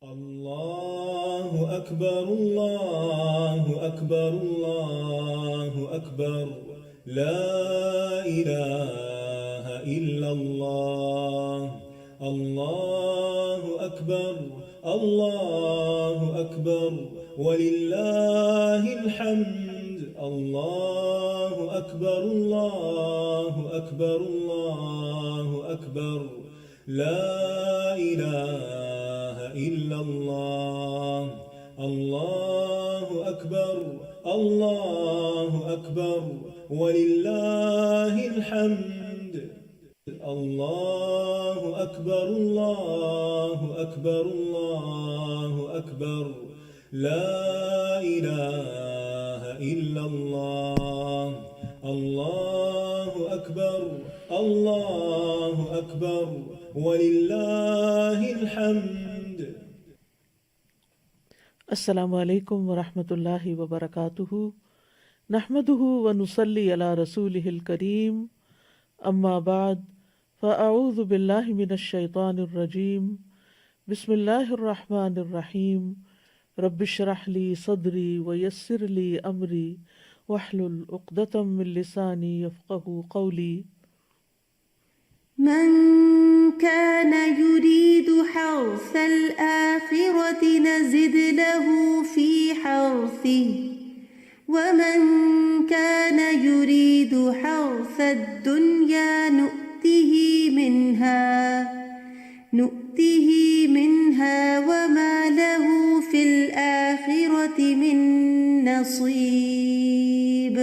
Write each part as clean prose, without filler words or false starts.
الله أكبر الله أكبر الله أكبر لا إله إلا الله الله أكبر الله أكبر ولله الحمد الله أكبر الله أكبر الله أكبر لا إله إلا الله الله أكبر الله أكبر ولله الحمد الله أكبر الله أكبر الله أكبر لا إله إلا الله الله أكبر الله أكبر ولله الحمد. السلام علیکم ورحمۃ اللہ وبرکاتہ نحمدہ ونصلی علی رسولہ الکریم اما بعد فاعوذ باللہ من الشیطان الرجیم بسم اللہ الرحمن الرحیم رب اشرح لی صدری ویسر لی امری واحلل عقدۃ من لسانی یفقہوا قولی من كان يريد حرث الآخرة نزد له في حرثه ومن كان يريد حرث الدنيا نؤته منها وما له في الآخرة من نصيب.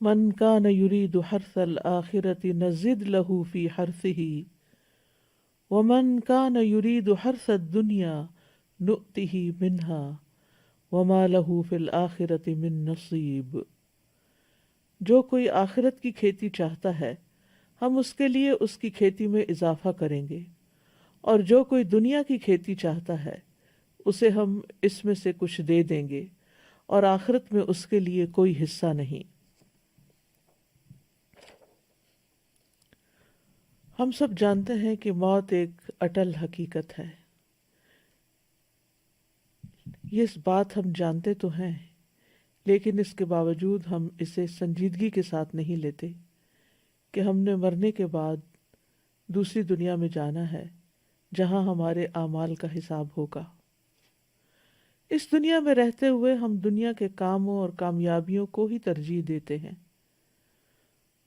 من كان يريد حرث الآخرة نزد له في حرثه ومن كان يريد حرث الدنيا نؤته منها وما له في الآخرة من نصيب. جو کوئی آخرت کی کھیتی چاہتا ہے ہم اس کے لیے اس کی کھیتی میں اضافہ کریں گے، اور جو کوئی دنیا کی کھیتی چاہتا ہے اسے ہم اس میں سے کچھ دے دیں گے، اور آخرت میں اس کے لیے کوئی حصہ نہیں۔ ہم سب جانتے ہیں کہ موت ایک اٹل حقیقت ہے۔ یہ بات ہم جانتے تو ہیں، لیکن اس کے باوجود ہم اسے سنجیدگی کے ساتھ نہیں لیتے کہ ہم نے مرنے کے بعد دوسری دنیا میں جانا ہے جہاں ہمارے اعمال کا حساب ہوگا۔ اس دنیا میں رہتے ہوئے ہم دنیا کے کاموں اور کامیابیوں کو ہی ترجیح دیتے ہیں۔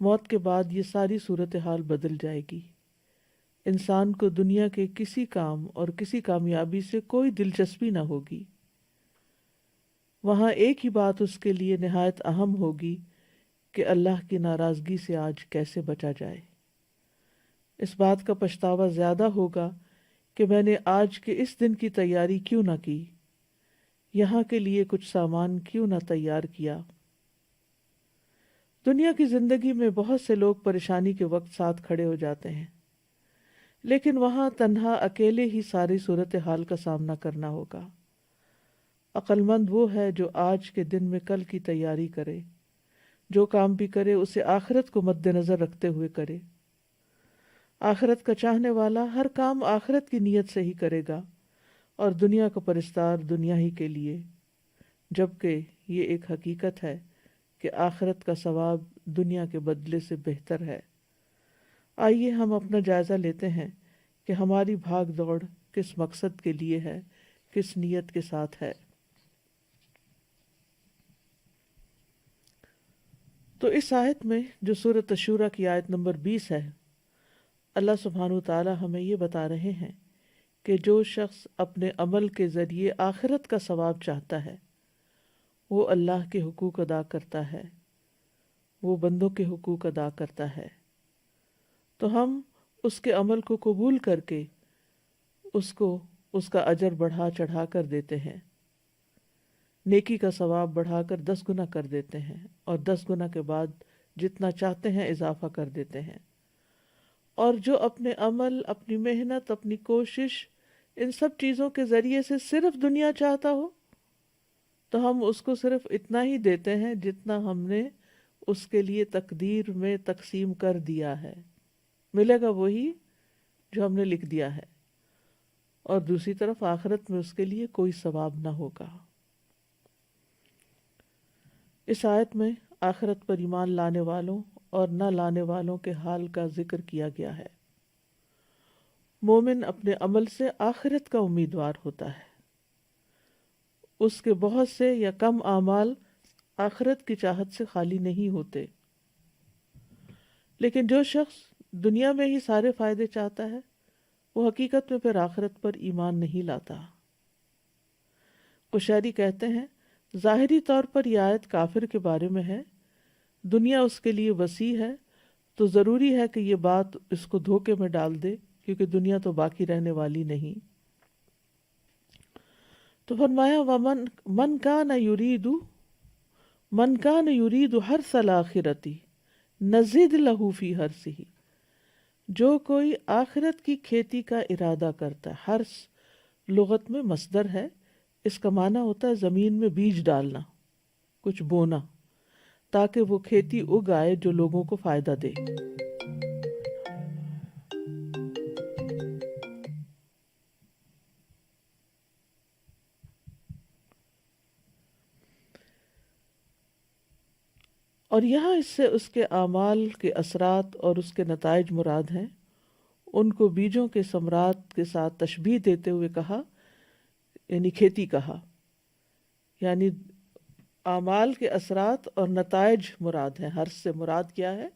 موت کے بعد یہ ساری صورتحال بدل جائے گی۔ انسان کو دنیا کے کسی کام اور کسی کامیابی سے کوئی دلچسپی نہ ہوگی۔ وہاں ایک ہی بات اس کے لیے نہایت اہم ہوگی کہ اللہ کی ناراضگی سے آج کیسے بچا جائے۔ اس بات کا پچھتاوا زیادہ ہوگا کہ میں نے آج کے اس دن کی تیاری کیوں نہ کی، یہاں کے لیے کچھ سامان کیوں نہ تیار کیا۔ دنیا کی زندگی میں بہت سے لوگ پریشانی کے وقت ساتھ کھڑے ہو جاتے ہیں، لیکن وہاں تنہا اکیلے ہی ساری صورتحال کا سامنا کرنا ہوگا۔ عقل مند وہ ہے جو آج کے دن میں کل کی تیاری کرے، جو کام بھی کرے اسے آخرت کو مد نظر رکھتے ہوئے کرے۔ آخرت کا چاہنے والا ہر کام آخرت کی نیت سے ہی کرے گا، اور دنیا کا پرستار دنیا ہی کے لیے، جبکہ یہ ایک حقیقت ہے کہ آخرت کا ثواب دنیا کے بدلے سے بہتر ہے۔ آئیے ہم اپنا جائزہ لیتے ہیں کہ ہماری بھاگ دوڑ کس مقصد کے لیے ہے، کس نیت کے ساتھ ہے۔ تو اس آیت میں جو سورۃ الشورى کی آیت نمبر 20 ہے، اللہ سبحانہ وتعالی ہمیں یہ بتا رہے ہیں کہ جو شخص اپنے عمل کے ذریعے آخرت کا ثواب چاہتا ہے وہ اللہ کے حقوق ادا کرتا ہے، وہ بندوں کے حقوق ادا کرتا ہے، تو ہم اس کے عمل کو قبول کر کے اس کو اس کا اجر بڑھا چڑھا کر دیتے ہیں، نیکی کا ثواب بڑھا کر 10 گنا کر دیتے ہیں، اور 10 گنا کے بعد جتنا چاہتے ہیں اضافہ کر دیتے ہیں۔ اور جو اپنے عمل، اپنی محنت، اپنی کوشش، ان سب چیزوں کے ذریعے سے صرف دنیا چاہتا ہو تو ہم اس کو صرف اتنا ہی دیتے ہیں جتنا ہم نے اس کے لیے تقدیر میں تقسیم کر دیا ہے، ملے گا وہی جو ہم نے لکھ دیا ہے۔ اور دوسری طرف آخرت میں اس کے لیے کوئی ثواب نہ ہوگا۔ اس آیت میں آخرت پر ایمان لانے والوں اور نہ لانے والوں کے حال کا ذکر کیا گیا ہے۔ مومن اپنے عمل سے آخرت کا امیدوار ہوتا ہے، اس کے بہت سے یا کم اعمال آخرت کی چاہت سے خالی نہیں ہوتے، لیکن جو شخص دنیا میں ہی سارے فائدے چاہتا ہے وہ حقیقت میں پھر آخرت پر ایمان نہیں لاتا۔ قشیری کہتے ہیں ظاہری طور پر یہ آیت کافر کے بارے میں ہے، دنیا اس کے لیے وسیع ہے تو ضروری ہے کہ یہ بات اس کو دھوکے میں ڈال دے، کیونکہ دنیا تو باقی رہنے والی نہیں۔ تو فرمایا ومن من کان یرید حرث الآخرۃ نزد لہ فی حرثہ، جو کوئی آخرت کی کھیتی کا ارادہ کرتا ہے۔ حرث لغت میں مصدر ہے، اس کا معنی ہوتا ہے زمین میں بیج ڈالنا، کچھ بونا، تاکہ وہ کھیتی اگ آئے جو لوگوں کو فائدہ دے۔ اور یہاں اس سے اس کے اعمال کے اثرات اور اس کے نتائج مراد ہیں۔ ان کو بیجوں کے ثمرات کے ساتھ تشبیہ دیتے ہوئے کہا، یعنی کھیتی کہا، یعنی اعمال کے اثرات اور نتائج مراد ہیں۔ ہر سے مراد کیا ہے؟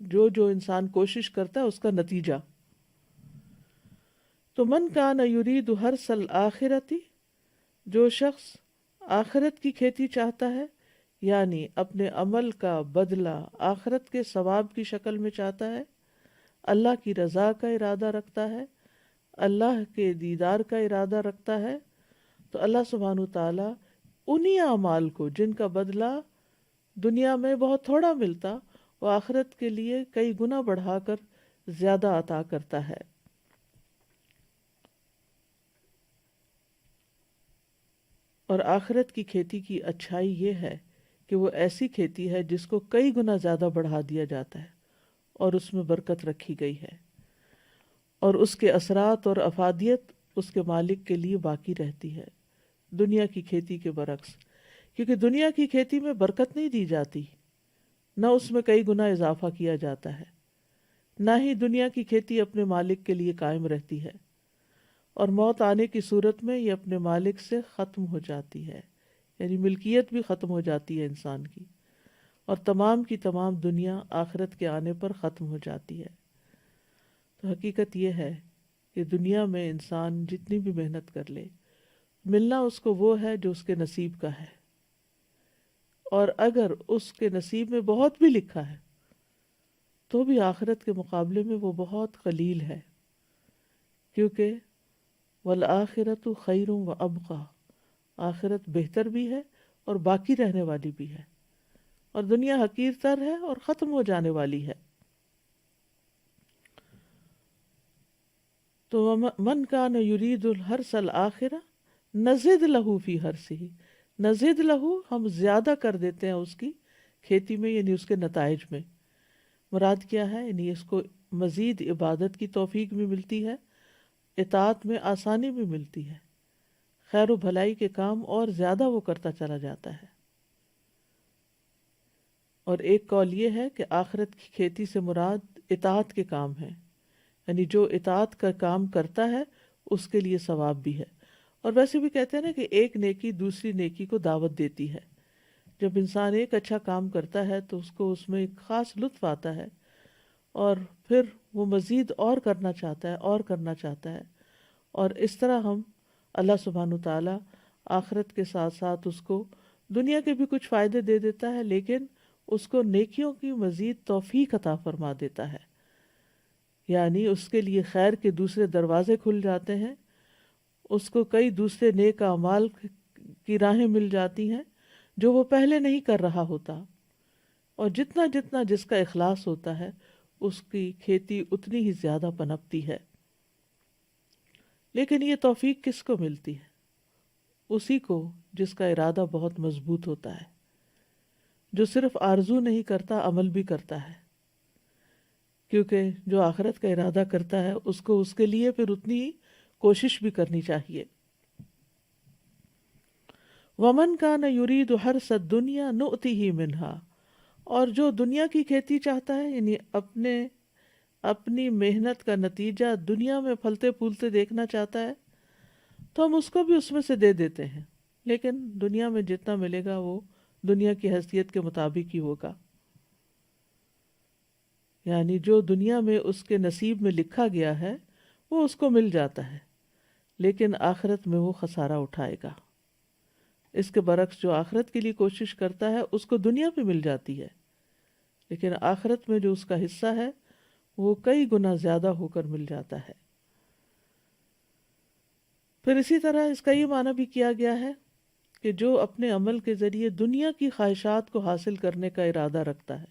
جو انسان کوشش کرتا ہے اس کا نتیجہ۔ تو من کان یرید حرث الآخرۃ، جو شخص آخرت کی کھیتی چاہتا ہے، یعنی اپنے عمل کا بدلہ آخرت کے ثواب کی شکل میں چاہتا ہے، اللہ کی رضا کا ارادہ رکھتا ہے، اللہ کے دیدار کا ارادہ رکھتا ہے، تو اللہ سبحانہ وتعالیٰ انہی اعمال کو جن کا بدلہ دنیا میں بہت تھوڑا ملتا، وہ آخرت کے لیے کئی گنا بڑھا کر زیادہ عطا کرتا ہے۔ اور آخرت کی کھیتی کی اچھائی یہ ہے کہ وہ ایسی کھیتی ہے جس کو کئی گنا زیادہ بڑھا دیا جاتا ہے اور اس میں برکت رکھی گئی ہے، اور اس کے اثرات اور افادیت اس کے مالک کے لیے باقی رہتی ہے، دنیا کی کھیتی کے برعکس۔ کیونکہ دنیا کی کھیتی میں برکت نہیں دی جاتی، نہ اس میں کئی گنا اضافہ کیا جاتا ہے، نہ ہی دنیا کی کھیتی اپنے مالک کے لیے قائم رہتی ہے، اور موت آنے کی صورت میں یہ اپنے مالک سے ختم ہو جاتی ہے، یعنی ملکیت بھی ختم ہو جاتی ہے انسان کی، اور تمام کی تمام دنیا آخرت کے آنے پر ختم ہو جاتی ہے۔ تو حقیقت یہ ہے کہ دنیا میں انسان جتنی بھی محنت کر لے، ملنا اس کو وہ ہے جو اس کے نصیب کا ہے، اور اگر اس کے نصیب میں بہت بھی لکھا ہے تو بھی آخرت کے مقابلے میں وہ بہت قلیل ہے، کیونکہ والآخرۃ خیر وابقیٰ، آخرت بہتر بھی ہے اور باقی رہنے والی بھی ہے، اور دنیا حقیر تر ہے اور ختم ہو جانے والی ہے۔ تو من کان یرید الحرث الآخرہ نزد لہ فی حرثہ، نزد لہ ہم زیادہ کر دیتے ہیں اس کی کھیتی میں، یعنی اس کے نتائج میں۔ مراد کیا ہے؟ یعنی اس کو مزید عبادت کی توفیق بھی ملتی ہے، اطاعت میں آسانی بھی ملتی ہے، خیر و بھلائی کے کام اور زیادہ وہ کرتا چلا جاتا ہے۔ اور ایک قول یہ ہے کہ آخرت کی کھیتی سے مراد اطاعت کے کام ہیں، یعنی جو اطاعت کا کام کرتا ہے اس کے لیے ثواب بھی ہے۔ اور ویسے بھی کہتے ہیں نا کہ ایک نیکی دوسری نیکی کو دعوت دیتی ہے۔ جب انسان ایک اچھا کام کرتا ہے تو اس کو اس میں ایک خاص لطف آتا ہے، اور پھر وہ مزید اور کرنا چاہتا ہے اور کرنا چاہتا ہے، اور اس طرح ہم اللہ سبحانہ تعالیٰ آخرت کے ساتھ ساتھ اس کو دنیا کے بھی کچھ فائدے دے دیتا ہے، لیکن اس کو نیکیوں کی مزید توفیق عطا فرما دیتا ہے، یعنی اس کے لیے خیر کے دوسرے دروازے کھل جاتے ہیں، اس کو کئی دوسرے نیک اعمال کی راہیں مل جاتی ہیں جو وہ پہلے نہیں کر رہا ہوتا، اور جتنا جتنا جس کا اخلاص ہوتا ہے اس کی کھیتی اتنی ہی زیادہ پنپتی ہے۔ لیکن یہ توفیق کس کو ملتی ہے؟ اسی کو جس کا ارادہ بہت مضبوط ہوتا ہے، جو صرف آرزو نہیں کرتا، عمل بھی کرتا ہے، کیونکہ جو آخرت کا ارادہ کرتا ہے اس کو اس کے لیے پھر اتنی کوشش بھی کرنی چاہیے۔ ومن کان یرید حرث الدنیا نؤتہ منہا، اور جو دنیا کی کھیتی چاہتا ہے، یعنی اپنی محنت کا نتیجہ دنیا میں پھلتے پھولتے دیکھنا چاہتا ہے، تو ہم اس کو بھی اس میں سے دے دیتے ہیں، لیکن دنیا میں جتنا ملے گا وہ دنیا کی حیثیت کے مطابق ہی ہوگا، یعنی جو دنیا میں اس کے نصیب میں لکھا گیا ہے وہ اس کو مل جاتا ہے، لیکن آخرت میں وہ خسارہ اٹھائے گا۔ اس کے برعکس جو آخرت کے لیے کوشش کرتا ہے اس کو دنیا پہ مل جاتی ہے، لیکن آخرت میں جو اس کا حصہ ہے وہ کئی گنا زیادہ ہو کر مل جاتا ہے۔ پھر اسی طرح اس کا یہ معنی بھی کیا گیا ہے کہ جو اپنے عمل کے ذریعے دنیا کی خواہشات کو حاصل کرنے کا ارادہ رکھتا ہے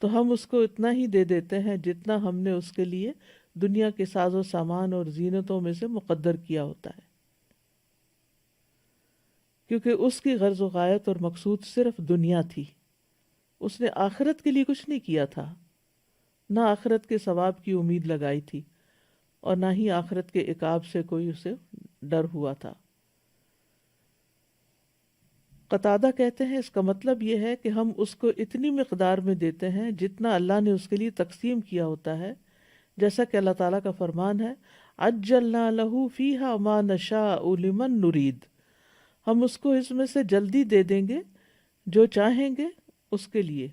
تو ہم اس کو اتنا ہی دے دیتے ہیں جتنا ہم نے اس کے لیے دنیا کے ساز و سامان اور زینتوں میں سے مقدر کیا ہوتا ہے، کیونکہ اس کی غرض و غایت اور مقصود صرف دنیا تھی، اس نے آخرت کے لیے کچھ نہیں کیا تھا، نہ آخرت کے ثواب کی امید لگائی تھی اور نہ ہی آخرت کے عقاب سے کوئی اسے ڈر ہوا تھا۔ قتادہ کہتے ہیں اس کا مطلب یہ ہے کہ ہم اس کو اتنی مقدار میں دیتے ہیں جتنا اللہ نے اس کے لیے تقسیم کیا ہوتا ہے، جیسا کہ اللہ تعالیٰ کا فرمان ہے عجلنا لہ فیہا ما نشاء لمن نرید، ہم اس کو اس میں سے جلدی دے دیں گے جو چاہیں گے اس کے لیے،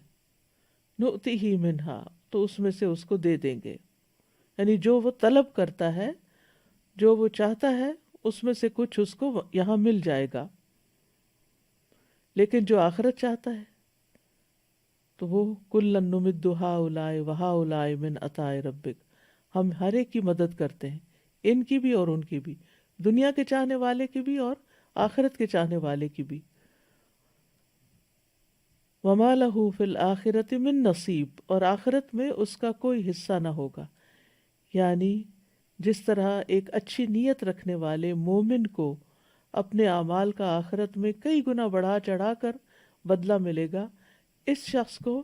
نؤتہ منہا، تو اس میں سے اس کو دے دیں گے، یعنی جو وہ طلب کرتا ہے، جو وہ چاہتا ہے اس میں سے کچھ اس کو یہاں مل جائے گا، لیکن جو آخرت چاہتا ہے تو وہ کُلًّا نُمِدُّ ہؤلاء وہؤلاء من عطاء ربک، ہم ہر ایک کی مدد کرتے ہیں، ان کی بھی اور ان کی بھی، دنیا کے چاہنے والے کی بھی اور آخرت کے چاہنے والے کی بھی۔ وما لہ فی الآخرۃ من نصیب، اور آخرت میں اس کا کوئی حصہ نہ ہوگا، یعنی جس طرح ایک اچھی نیت رکھنے والے مومن کو اپنے اعمال کا آخرت میں کئی گنا بڑھا چڑھا کر بدلہ ملے گا، اس شخص کو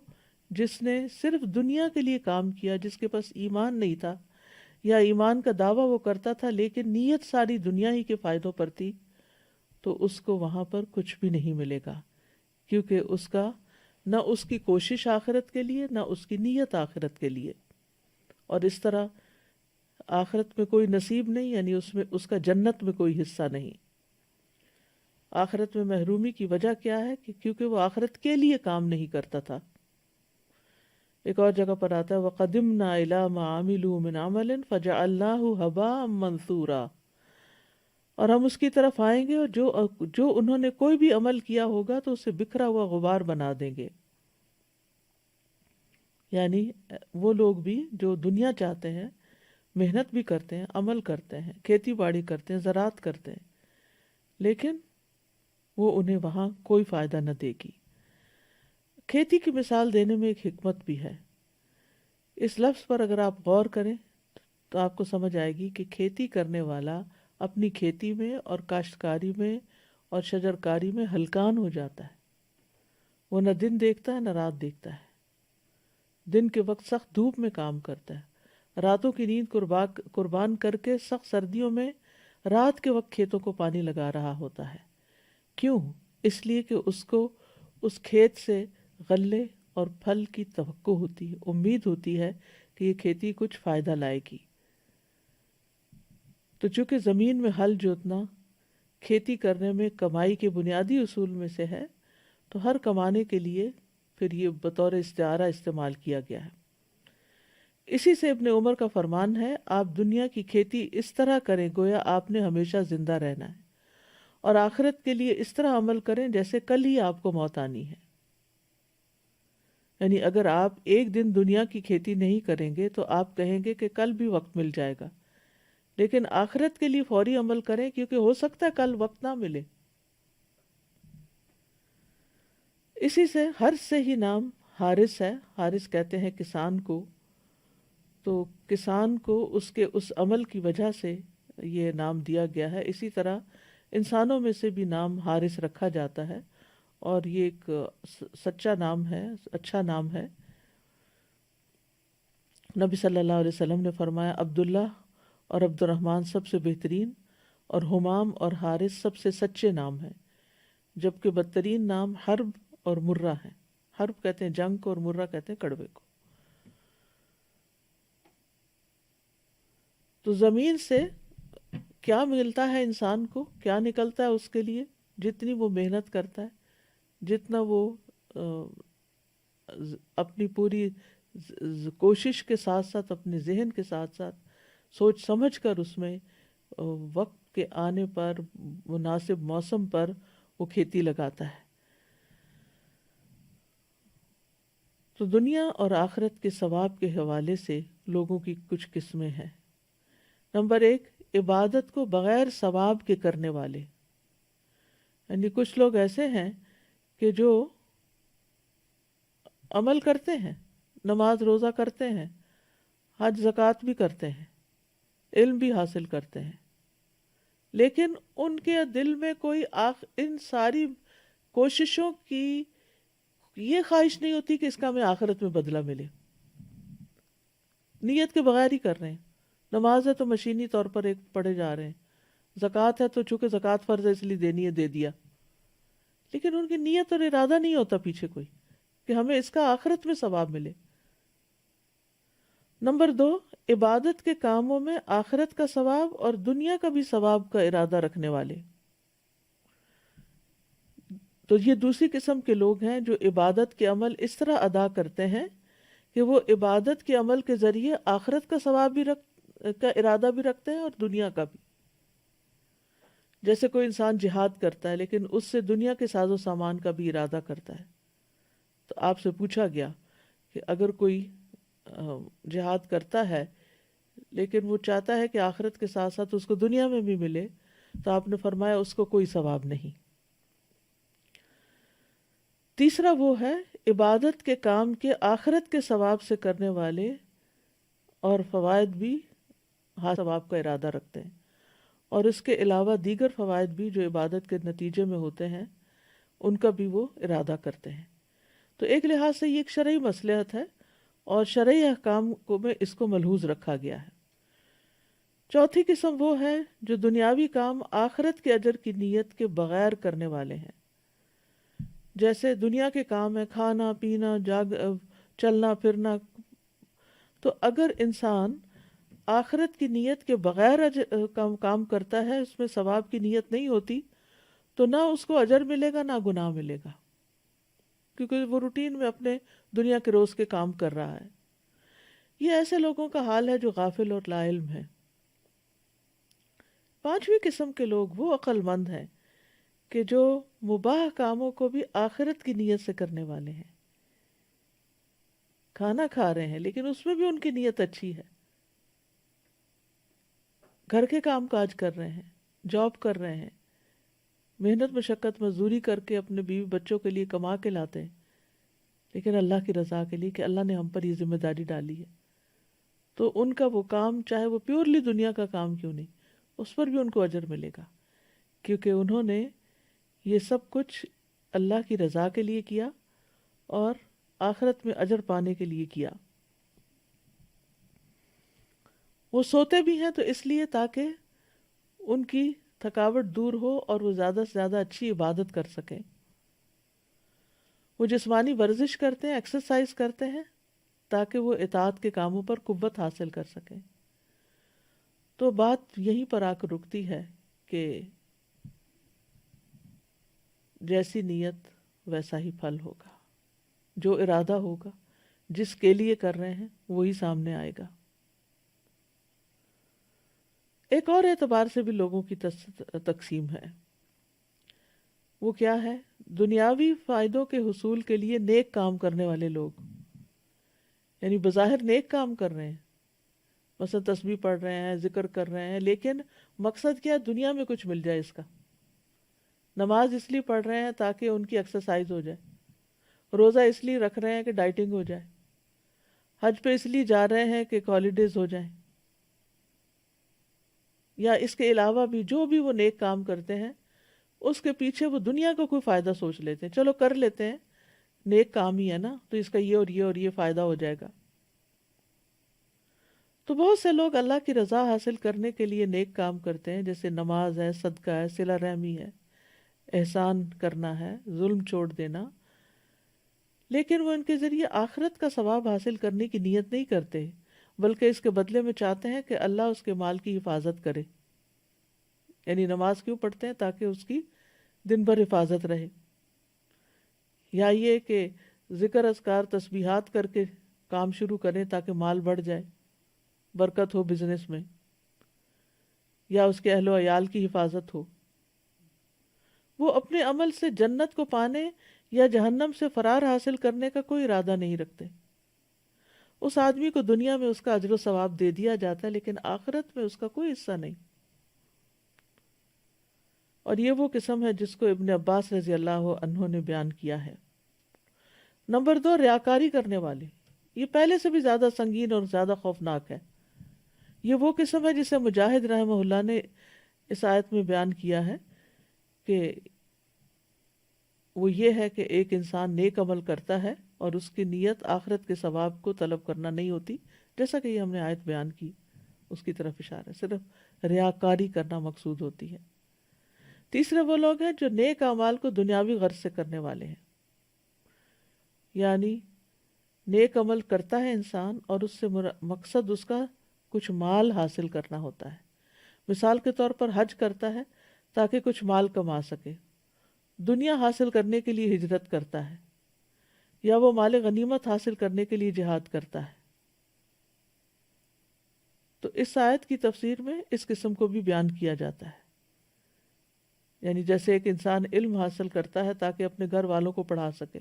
جس نے صرف دنیا کے لیے کام کیا، جس کے پاس ایمان نہیں تھا یا ایمان کا دعویٰ وہ کرتا تھا لیکن نیت ساری دنیا ہی کے فائدوں پر تھی، تو اس کو وہاں پر کچھ بھی نہیں ملے گا، کیونکہ اس کا نہ اس کی کوشش آخرت کے لیے نہ اس کی نیت آخرت کے لیے، اور اس طرح آخرت میں کوئی نصیب نہیں، یعنی اس کا جنت میں کوئی حصہ نہیں۔ آخرت میں محرومی کی وجہ کیا ہے کہ کیونکہ وہ آخرت کے لیے کام نہیں کرتا تھا۔ ایک اور جگہ پر آتا ہے وَقَدِمْنَا إِلَىٰ مَا عَمِلُوا مِنْ عَمَلٍ فَجَعَلْنَاهُ هَبَاءً مَنْثُورًا، اور ہم اس کی طرف آئیں گے اور جو انہوں نے کوئی بھی عمل کیا ہوگا تو اسے بکھرا ہوا غبار بنا دیں گے، یعنی وہ لوگ بھی جو دنیا چاہتے ہیں، محنت بھی کرتے ہیں، عمل کرتے ہیں، کھیتی باڑی کرتے ہیں، زراعت کرتے ہیں، لیکن وہ انہیں وہاں کوئی فائدہ نہ دے گی۔ کھیتی کی مثال دینے میں ایک حکمت بھی ہے، اس لفظ پر اگر آپ غور کریں تو آپ کو سمجھ آئے گی کہ کھیتی کرنے والا اپنی کھیتی میں اور کاشتکاری میں اور شجرکاری میں ہلکان ہو جاتا ہے، وہ نہ دن دیکھتا ہے نہ رات دیکھتا ہے، دن کے وقت سخت دھوپ میں کام کرتا ہے، راتوں کی نیند قربان کر کے سخت سردیوں میں رات کے وقت کھیتوں کو پانی لگا رہا ہوتا ہے۔ کیوں؟ اس لیے کہ اس کو اس کھیت سے غلے اور پھل کی توقع ہوتی ہے، امید ہوتی ہے کہ یہ کھیتی کچھ فائدہ لائے گی۔ تو چونکہ زمین میں ہل جوتنا کھیتی کرنے میں کمائی کے بنیادی اصول میں سے ہے، تو ہر کمانے کے لیے پھر یہ بطور استعارہ استعمال کیا گیا ہے۔ اسی سے ابن عمر کا فرمان ہے آپ دنیا کی کھیتی اس طرح کریں گویا آپ نے ہمیشہ زندہ رہنا ہے، اور آخرت کے لیے اس طرح عمل کریں جیسے کل ہی آپ کو موت آنی ہے۔ یعنی اگر آپ ایک دن دنیا کی کھیتی نہیں کریں گے تو آپ کہیں گے کہ کل بھی وقت مل جائے گا، لیکن آخرت کے لیے فوری عمل کریں کیونکہ ہو سکتا ہے کل وقت نہ ملے۔ اسی سے حرث سے ہی نام حارث ہے، حارث کہتے ہیں کسان کو، تو کسان کو اس کے اس عمل کی وجہ سے یہ نام دیا گیا ہے۔ اسی طرح انسانوں میں سے بھی نام حارث رکھا جاتا ہے، اور یہ ایک سچا نام ہے، اچھا نام ہے۔ نبی صلی اللہ علیہ وسلم نے فرمایا عبداللہ اور عبد الرحمن سب سے بہترین، اور حمام اور حارث سب سے سچے نام ہیں، جبکہ بدترین نام حرب اور مرہ ہیں۔ حرب کہتے ہیں جنگ کو، اور مرہ کہتے ہیں کڑوے کو۔ تو زمین سے کیا ملتا ہے انسان کو، کیا نکلتا ہے اس کے لیے؟ جتنی وہ محنت کرتا ہے، جتنا وہ اپنی پوری کوشش کے ساتھ ساتھ، اپنے ذہن کے ساتھ ساتھ سوچ سمجھ کر اس میں وقت کے آنے پر، مناسب موسم پر وہ کھیتی لگاتا ہے۔ تو دنیا اور آخرت کے ثواب کے حوالے سے لوگوں کی کچھ قسمیں ہیں۔ نمبر 1، عبادت کو بغیر ثواب کے کرنے والے، یعنی کچھ لوگ ایسے ہیں کہ جو عمل کرتے ہیں، نماز روزہ کرتے ہیں، حج زکوٰۃ بھی کرتے ہیں، علم بھی حاصل کرتے ہیں، لیکن ان کے دل میں کوئی ان ساری کوششوں کی یہ خواہش نہیں ہوتی کہ اس کا ہمیں آخرت میں بدلہ ملے۔ نیت کے بغیر ہی کر رہے ہیں۔ نماز ہے تو مشینی طور پر ایک پڑھے جا رہے ہیں، زکوٰۃ ہے تو چونکہ زکوٰۃ فرض ہے اس لیے دینی ہے، دے دیا، لیکن ان کی نیت اور ارادہ نہیں ہوتا پیچھے کوئی کہ ہمیں اس کا آخرت میں ثواب ملے۔ نمبر 2، عبادت کے کاموں میں آخرت کا ثواب اور دنیا کا بھی ثواب کا ارادہ رکھنے والے۔ تو یہ دوسری قسم کے لوگ ہیں جو عبادت کے عمل اس طرح ادا کرتے ہیں کہ وہ عبادت کے عمل کے ذریعے آخرت کا ثواب بھی کا ارادہ بھی رکھتے ہیں اور دنیا کا بھی۔ جیسے کوئی انسان جہاد کرتا ہے لیکن اس سے دنیا کے ساز و سامان کا بھی ارادہ کرتا ہے، تو آپ سے پوچھا گیا کہ اگر کوئی جہاد کرتا ہے لیکن وہ چاہتا ہے کہ آخرت کے ساتھ ساتھ اس کو دنیا میں بھی ملے، تو آپ نے فرمایا اس کو کوئی ثواب نہیں۔ تیسرا وہ ہے عبادت کے کام کے آخرت کے ثواب سے کرنے والے اور فوائد بھی ثواب کا ارادہ رکھتے ہیں، اور اس کے علاوہ دیگر فوائد بھی جو عبادت کے نتیجے میں ہوتے ہیں ان کا بھی وہ ارادہ کرتے ہیں۔ تو ایک لحاظ سے یہ ایک شرعی مصلحت ہے اور شرعی احکام میں اس کو ملحوظ رکھا گیا ہے۔ چوتھی قسم وہ ہے جو دنیاوی کام آخرت کے اجر کی نیت کے بغیر کرنے والے ہیں۔ جیسے دنیا کے کام ہے، کھانا پینا، چلنا پھرنا، تو اگر انسان آخرت کی نیت کے بغیر کام کرتا ہے، اس میں ثواب کی نیت نہیں ہوتی، تو نہ اس کو اجر ملے گا نہ گناہ ملے گا، کیونکہ وہ روٹین میں اپنے دنیا کے روز کے کام کر رہا ہے۔ یہ ایسے لوگوں کا حال ہے جو غافل اور لا علم ہیں۔ پانچویں قسم کے لوگ وہ عقل مند ہیں کہ جو مباح کاموں کو بھی آخرت کی نیت سے کرنے والے ہیں۔ کھانا کھا رہے ہیں لیکن اس میں بھی ان کی نیت اچھی ہے، گھر کے کام کاج کر رہے ہیں، جاب کر رہے ہیں، محنت مشقت مزدوری کر کے اپنے بیوی بچوں کے لیے کما کے لاتے ہیں، لیکن اللہ کی رضا کے لیے کہ اللہ نے ہم پر یہ ذمہ داری ڈالی ہے، تو ان کا وہ کام چاہے وہ پیورلی دنیا کا کام کیوں نہیں، اس پر بھی ان کو اجر ملے گا، کیونکہ انہوں نے یہ سب کچھ اللہ کی رضا کے لیے کیا اور آخرت میں اجر پانے کے لیے کیا۔ وہ سوتے بھی ہیں تو اس لیے تاکہ ان کی تھکاوٹ دور ہو اور وہ زیادہ سے زیادہ اچھی عبادت کر سکیں۔ وہ جسمانی ورزش کرتے ہیں، ایکسرسائز کرتے ہیں تاکہ وہ اطاعت کے کاموں پر قوت حاصل کر سکیں۔ تو بات یہیں پر آ کر رکتی ہے کہ جیسی نیت ویسا ہی پھل ہوگا، جو ارادہ ہوگا، جس کے لیے کر رہے ہیں وہی سامنے آئے گا۔ ایک اور اعتبار سے بھی لوگوں کی تقسیم ہے، وہ کیا ہے؟ دنیاوی فائدوں کے حصول کے لیے نیک کام کرنے والے لوگ، یعنی بظاہر نیک کام کر رہے ہیں، مثلا تسبیح پڑھ رہے ہیں، ذکر کر رہے ہیں، لیکن مقصد کیا ہے؟ دنیا میں کچھ مل جائے اس کا۔ نماز اس لیے پڑھ رہے ہیں تاکہ ان کی ایکسرسائز ہو جائے، روزہ اس لیے رکھ رہے ہیں کہ ڈائٹنگ ہو جائے، حج پہ اس لیے جا رہے ہیں کہ ہالیڈیز ہو جائیں، یا اس کے علاوہ بھی جو بھی وہ نیک کام کرتے ہیں اس کے پیچھے وہ دنیا کا کوئی فائدہ سوچ لیتے ہیں، چلو کر لیتے ہیں، نیک کام ہی ہے نا، تو اس کا یہ اور یہ اور یہ فائدہ ہو جائے گا۔ تو بہت سے لوگ اللہ کی رضا حاصل کرنے کے لیے نیک کام کرتے ہیں، جیسے نماز ہے، صدقہ ہے، صلہ رحمی ہے، احسان کرنا ہے، ظلم چھوڑ دینا، لیکن وہ ان کے ذریعے آخرت کا ثواب حاصل کرنے کی نیت نہیں کرتے، بلکہ اس کے بدلے میں چاہتے ہیں کہ اللہ اس کے مال کی حفاظت کرے۔ یعنی نماز کیوں پڑھتے ہیں؟ تاکہ اس کی دن بھر حفاظت رہے، یا یہ کہ ذکر اذکار تسبیحات کر کے کام شروع کریں تاکہ مال بڑھ جائے، برکت ہو بزنس میں، یا اس کے اہل و عیال کی حفاظت ہو۔ وہ اپنے عمل سے جنت کو پانے یا جہنم سے فرار حاصل کرنے کا کوئی ارادہ نہیں رکھتے۔ اس آدمی کو دنیا میں اس کا اجر و ثواب دے دیا جاتا ہے، لیکن آخرت میں اس کا کوئی حصہ نہیں۔ اور یہ وہ قسم ہے جس کو ابن عباس رضی اللہ عنہ نے بیان کیا ہے۔ نمبر 2، ریاکاری کرنے والے۔ یہ پہلے سے بھی زیادہ سنگین اور زیادہ خوفناک ہے۔ یہ وہ قسم ہے جسے مجاہد رحمہ اللہ نے اس آیت میں بیان کیا ہے کہ وہ یہ ہے کہ ایک انسان نیک عمل کرتا ہے اور اس کی نیت آخرت کے ثواب کو طلب کرنا نہیں ہوتی، جیسا کہ یہ ہم نے آیت بیان کی، اس کی طرف اشارہ ہے، صرف ریاکاری کرنا مقصود ہوتی ہے۔ تیسرے وہ لوگ ہیں جو نیک اعمال کو دنیاوی غرض سے کرنے والے ہیں، یعنی نیک عمل کرتا ہے انسان اور اس سے مقصد اس کا کچھ مال حاصل کرنا ہوتا ہے۔ مثال کے طور پر حج کرتا ہے تاکہ کچھ مال کما سکے، دنیا حاصل کرنے کے لیے ہجرت کرتا ہے، یا وہ مال غنیمت حاصل کرنے کے لیے جہاد کرتا ہے۔ تو اس آیت کی تفسیر میں اس قسم کو بھی بیان کیا جاتا ہے، یعنی جیسے ایک انسان علم حاصل کرتا ہے تاکہ اپنے گھر والوں کو پڑھا سکے،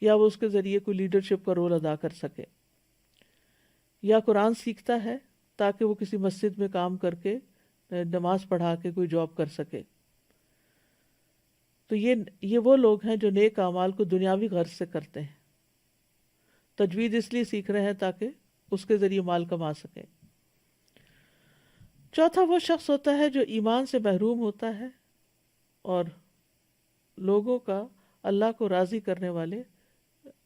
یا وہ اس کے ذریعے کوئی لیڈرشپ کا رول ادا کر سکے، یا قرآن سیکھتا ہے تاکہ وہ کسی مسجد میں کام کر کے نماز پڑھا کے کوئی جاب کر سکے۔ تو یہ وہ لوگ ہیں جو نیک اعمال کو دنیاوی غرض سے کرتے ہیں۔ تجوید اس لیے سیکھ رہے ہیں تاکہ اس کے ذریعے مال کما سکے۔ چوتھا وہ شخص ہوتا ہے جو ایمان سے محروم ہوتا ہے اور لوگوں کا اللہ کو راضی کرنے والے،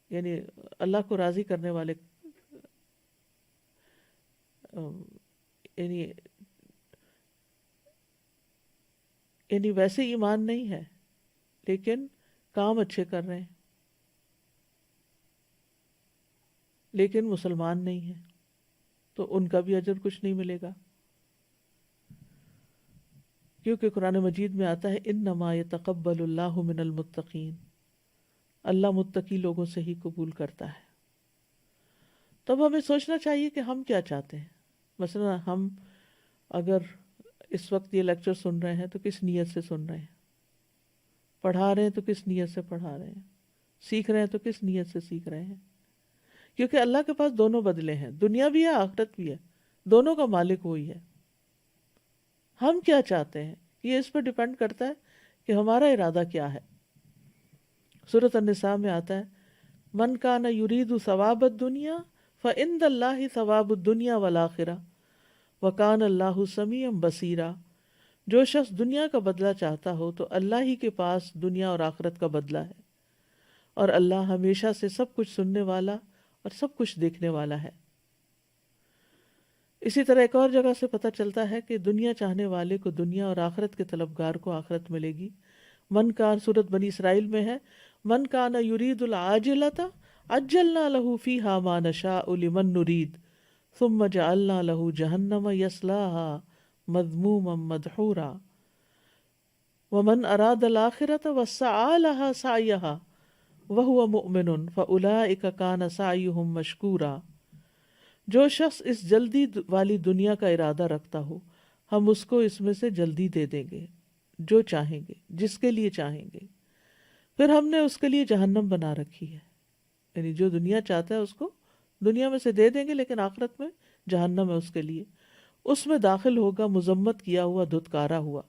یعنی اللہ کو راضی کرنے والے، یعنی ویسے ایمان نہیں ہے لیکن کام اچھے کر رہے ہیں، لیکن مسلمان نہیں ہیں، تو ان کا بھی اجر کچھ نہیں ملے گا، کیونکہ قرآن مجید میں آتا ہے انما یتقبل اللہ من المتقین، اللہ متقی لوگوں سے ہی قبول کرتا ہے۔ تب ہمیں سوچنا چاہیے کہ ہم کیا چاہتے ہیں۔ مثلا ہم اگر اس وقت یہ لیکچر سن رہے ہیں تو کس نیت سے سن رہے ہیں، پڑھا رہے ہیں تو کس نیت سے پڑھا رہے ہیں، سیکھ رہے ہیں تو کس نیت سے سیکھ رہے ہیں، کیونکہ اللہ کے پاس دونوں بدلے ہیں، دنیا بھی ہے، آخرت بھی ہے، دونوں کا مالک وہی ہے۔ ہم کیا چاہتے ہیں یہ اس پر ڈیپینڈ کرتا ہے کہ ہمارا ارادہ کیا ہے۔ سورۃ النساء میں آتا ہے من کان یرید ثواب الدنیا فعند اللہ ثواب الدنیا والآخرہ وکان اللہ سمیعا بصیرا۔ جو شخص دنیا کا بدلہ چاہتا ہو تو اللہ ہی کے پاس دنیا اور آخرت کا بدلہ ہے، اور اللہ ہمیشہ سے سب کچھ سننے والا اور سب کچھ دیکھنے والا ہے۔ اسی طرح ایک اور جگہ سے پتہ چلتا ہے کہ دنیا چاہنے والے کو دنیا اور آخرت کے طلبگار کو آخرت ملے گی۔ من کان، سورۃ بنی اسرائیل میں ہے من کان یرید العاجلۃ عجلنا له فیہا ما نشاء لمن نرید ثم جعلنا له جہنم یصلاها مذموما مدحورا ومن اراد الآخرۃ وسعى لها سعیها وهو مؤمن فاولئک کان سعیهم مشکورا۔ جو شخص اس جلدی والی دنیا کا ارادہ رکھتا ہو ہم اس کو اس میں سے جلدی دے دیں گے، جو چاہیں گے، جس کے لیے چاہیں گے۔ پھر ہم نے اس کے لیے جہنم بنا رکھی ہے، یعنی جو دنیا چاہتا ہے اس کو دنیا میں سے دے دیں گے، لیکن آخرت میں جہنم ہے اس کے لیے، اس میں داخل ہوگا مذمت کیا ہوا، دھتکارا ہوا۔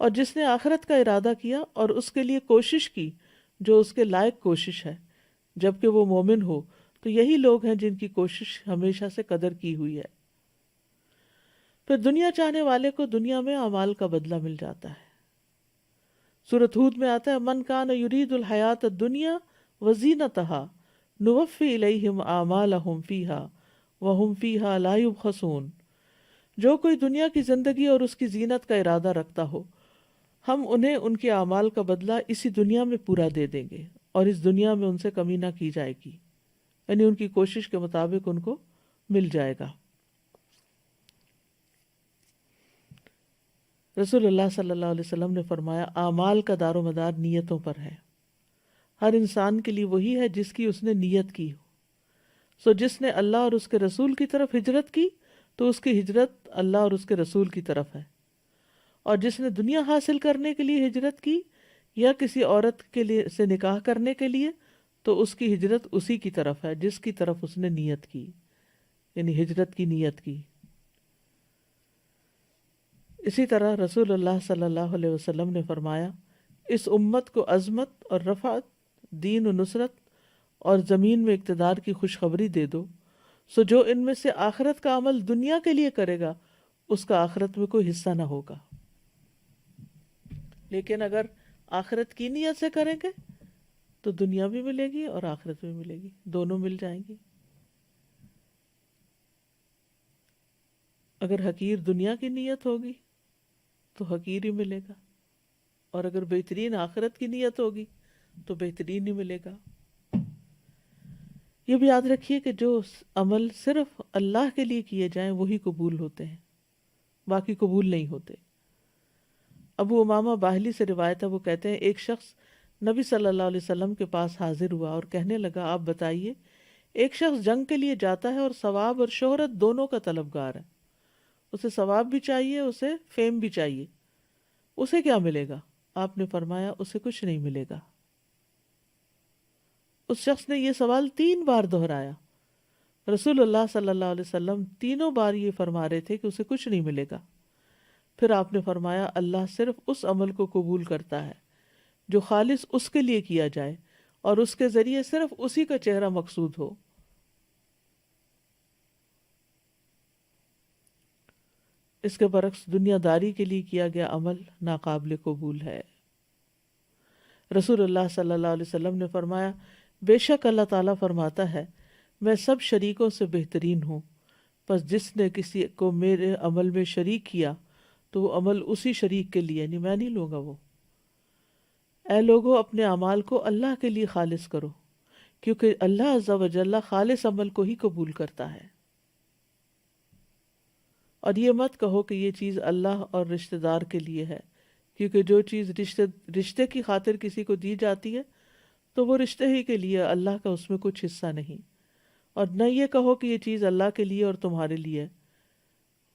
اور جس نے آخرت کا ارادہ کیا اور اس کے لیے کوشش کی جو اس کے لائق کوشش ہے، جبکہ وہ مومن ہو، تو یہی لوگ ہیں جن کی کوشش ہمیشہ سے قدر کی ہوئی ہے۔ پھر دنیا چاہنے والے کو دنیا میں اعمال کا بدلہ مل جاتا ہے۔ سورۃ ہود میں آتا ہے من کان یرید الحیات الدنیا وزینتہا نوفی الیہم اعمالہم فیہا وَهُمْ فِيهَا لَا يُبْخَسُونَ۔ جو کوئی دنیا کی زندگی اور اس کی زینت کا ارادہ رکھتا ہو، ہم انہیں ان کے اعمال کا بدلہ اسی دنیا میں پورا دے دیں گے اور اس دنیا میں ان سے کمی نہ کی جائے گی، یعنی ان کی کوشش کے مطابق ان کو مل جائے گا۔ رسول اللہ صلی اللہ علیہ وسلم نے فرمایا، اعمال کا دار و مدار نیتوں پر ہے۔ ہر انسان کے لیے وہی ہے جس کی اس نے نیت کی ہو۔ سو جس نے اللہ اور اس کے رسول کی طرف ہجرت کی تو اس کی ہجرت اللہ اور اس کے رسول کی طرف ہے، اور جس نے دنیا حاصل کرنے کے لیے ہجرت کی یا کسی عورت کے لیے سے نکاح کرنے کے لیے تو اس کی ہجرت اسی کی طرف ہے جس کی طرف اس نے نیت کی، یعنی ہجرت کی نیت کی۔ اسی طرح رسول اللہ صلی اللہ علیہ وسلم نے فرمایا، اس امت کو عظمت اور رفعت، دین و نصرت اور زمین میں اقتدار کی خوشخبری دے دو، سو جو ان میں سے آخرت کا عمل دنیا کے لیے کرے گا اس کا آخرت میں کوئی حصہ نہ ہوگا، لیکن اگر آخرت کی نیت سے کریں گے تو دنیا بھی ملے گی اور آخرت بھی ملے گی، دونوں مل جائیں گی۔ اگر حقیر دنیا کی نیت ہوگی تو حقیر ہی ملے گا، اور اگر بہترین آخرت کی نیت ہوگی تو بہترین ہی ملے گا۔ یہ بھی یاد رکھیے کہ جو عمل صرف اللہ کے لیے کیے جائیں وہی قبول ہوتے ہیں، باقی قبول نہیں ہوتے۔ ابو امامہ باہلی سے روایت ہے، وہ کہتے ہیں ایک شخص نبی صلی اللہ علیہ وسلم کے پاس حاضر ہوا اور کہنے لگا، آپ بتائیے، ایک شخص جنگ کے لیے جاتا ہے اور ثواب اور شہرت دونوں کا طلبگار ہے، اسے ثواب بھی چاہیے، اسے فیم بھی چاہیے، اسے کیا ملے گا؟ آپ نے فرمایا، اسے کچھ نہیں ملے گا۔ اس شخص نے یہ سوال 3 بار دہرایا۔ رسول اللہ صلی اللہ علیہ وسلم تینوں بار یہ فرما رہے تھے کہ اسے کچھ نہیں ملے گا۔ پھر آپ نے فرمایا، اللہ صرف اس عمل کو قبول کرتا ہے جو خالص اس کے لیے کیا جائے اور اس کے ذریعے صرف اسی کا چہرہ مقصود ہو۔ اس کے برعکس دنیا داری کے لیے کیا گیا عمل ناقابل قبول ہے۔ رسول اللہ صلی اللہ علیہ وسلم نے فرمایا، بے شک اللہ تعالیٰ فرماتا ہے، میں سب شریکوں سے بہترین ہوں، پس جس نے کسی کو میرے عمل میں شریک کیا تو وہ عمل اسی شریک کے لیے، یعنی میں نہیں لوں گا وہ۔ اے لوگو، اپنے اعمال کو اللہ کے لیے خالص کرو، کیونکہ اللہ عز و جل خالص عمل کو ہی قبول کرتا ہے۔ اور یہ مت کہو کہ یہ چیز اللہ اور رشتہ دار کے لیے ہے، کیونکہ جو چیز رشتے کی خاطر کسی کو دی جاتی ہے تو وہ رشتے ہی کے لیے، اللہ کا اس میں کچھ حصہ نہیں۔ اور نہ یہ کہو کہ یہ چیز اللہ کے لیے اور تمہارے لیے ہے،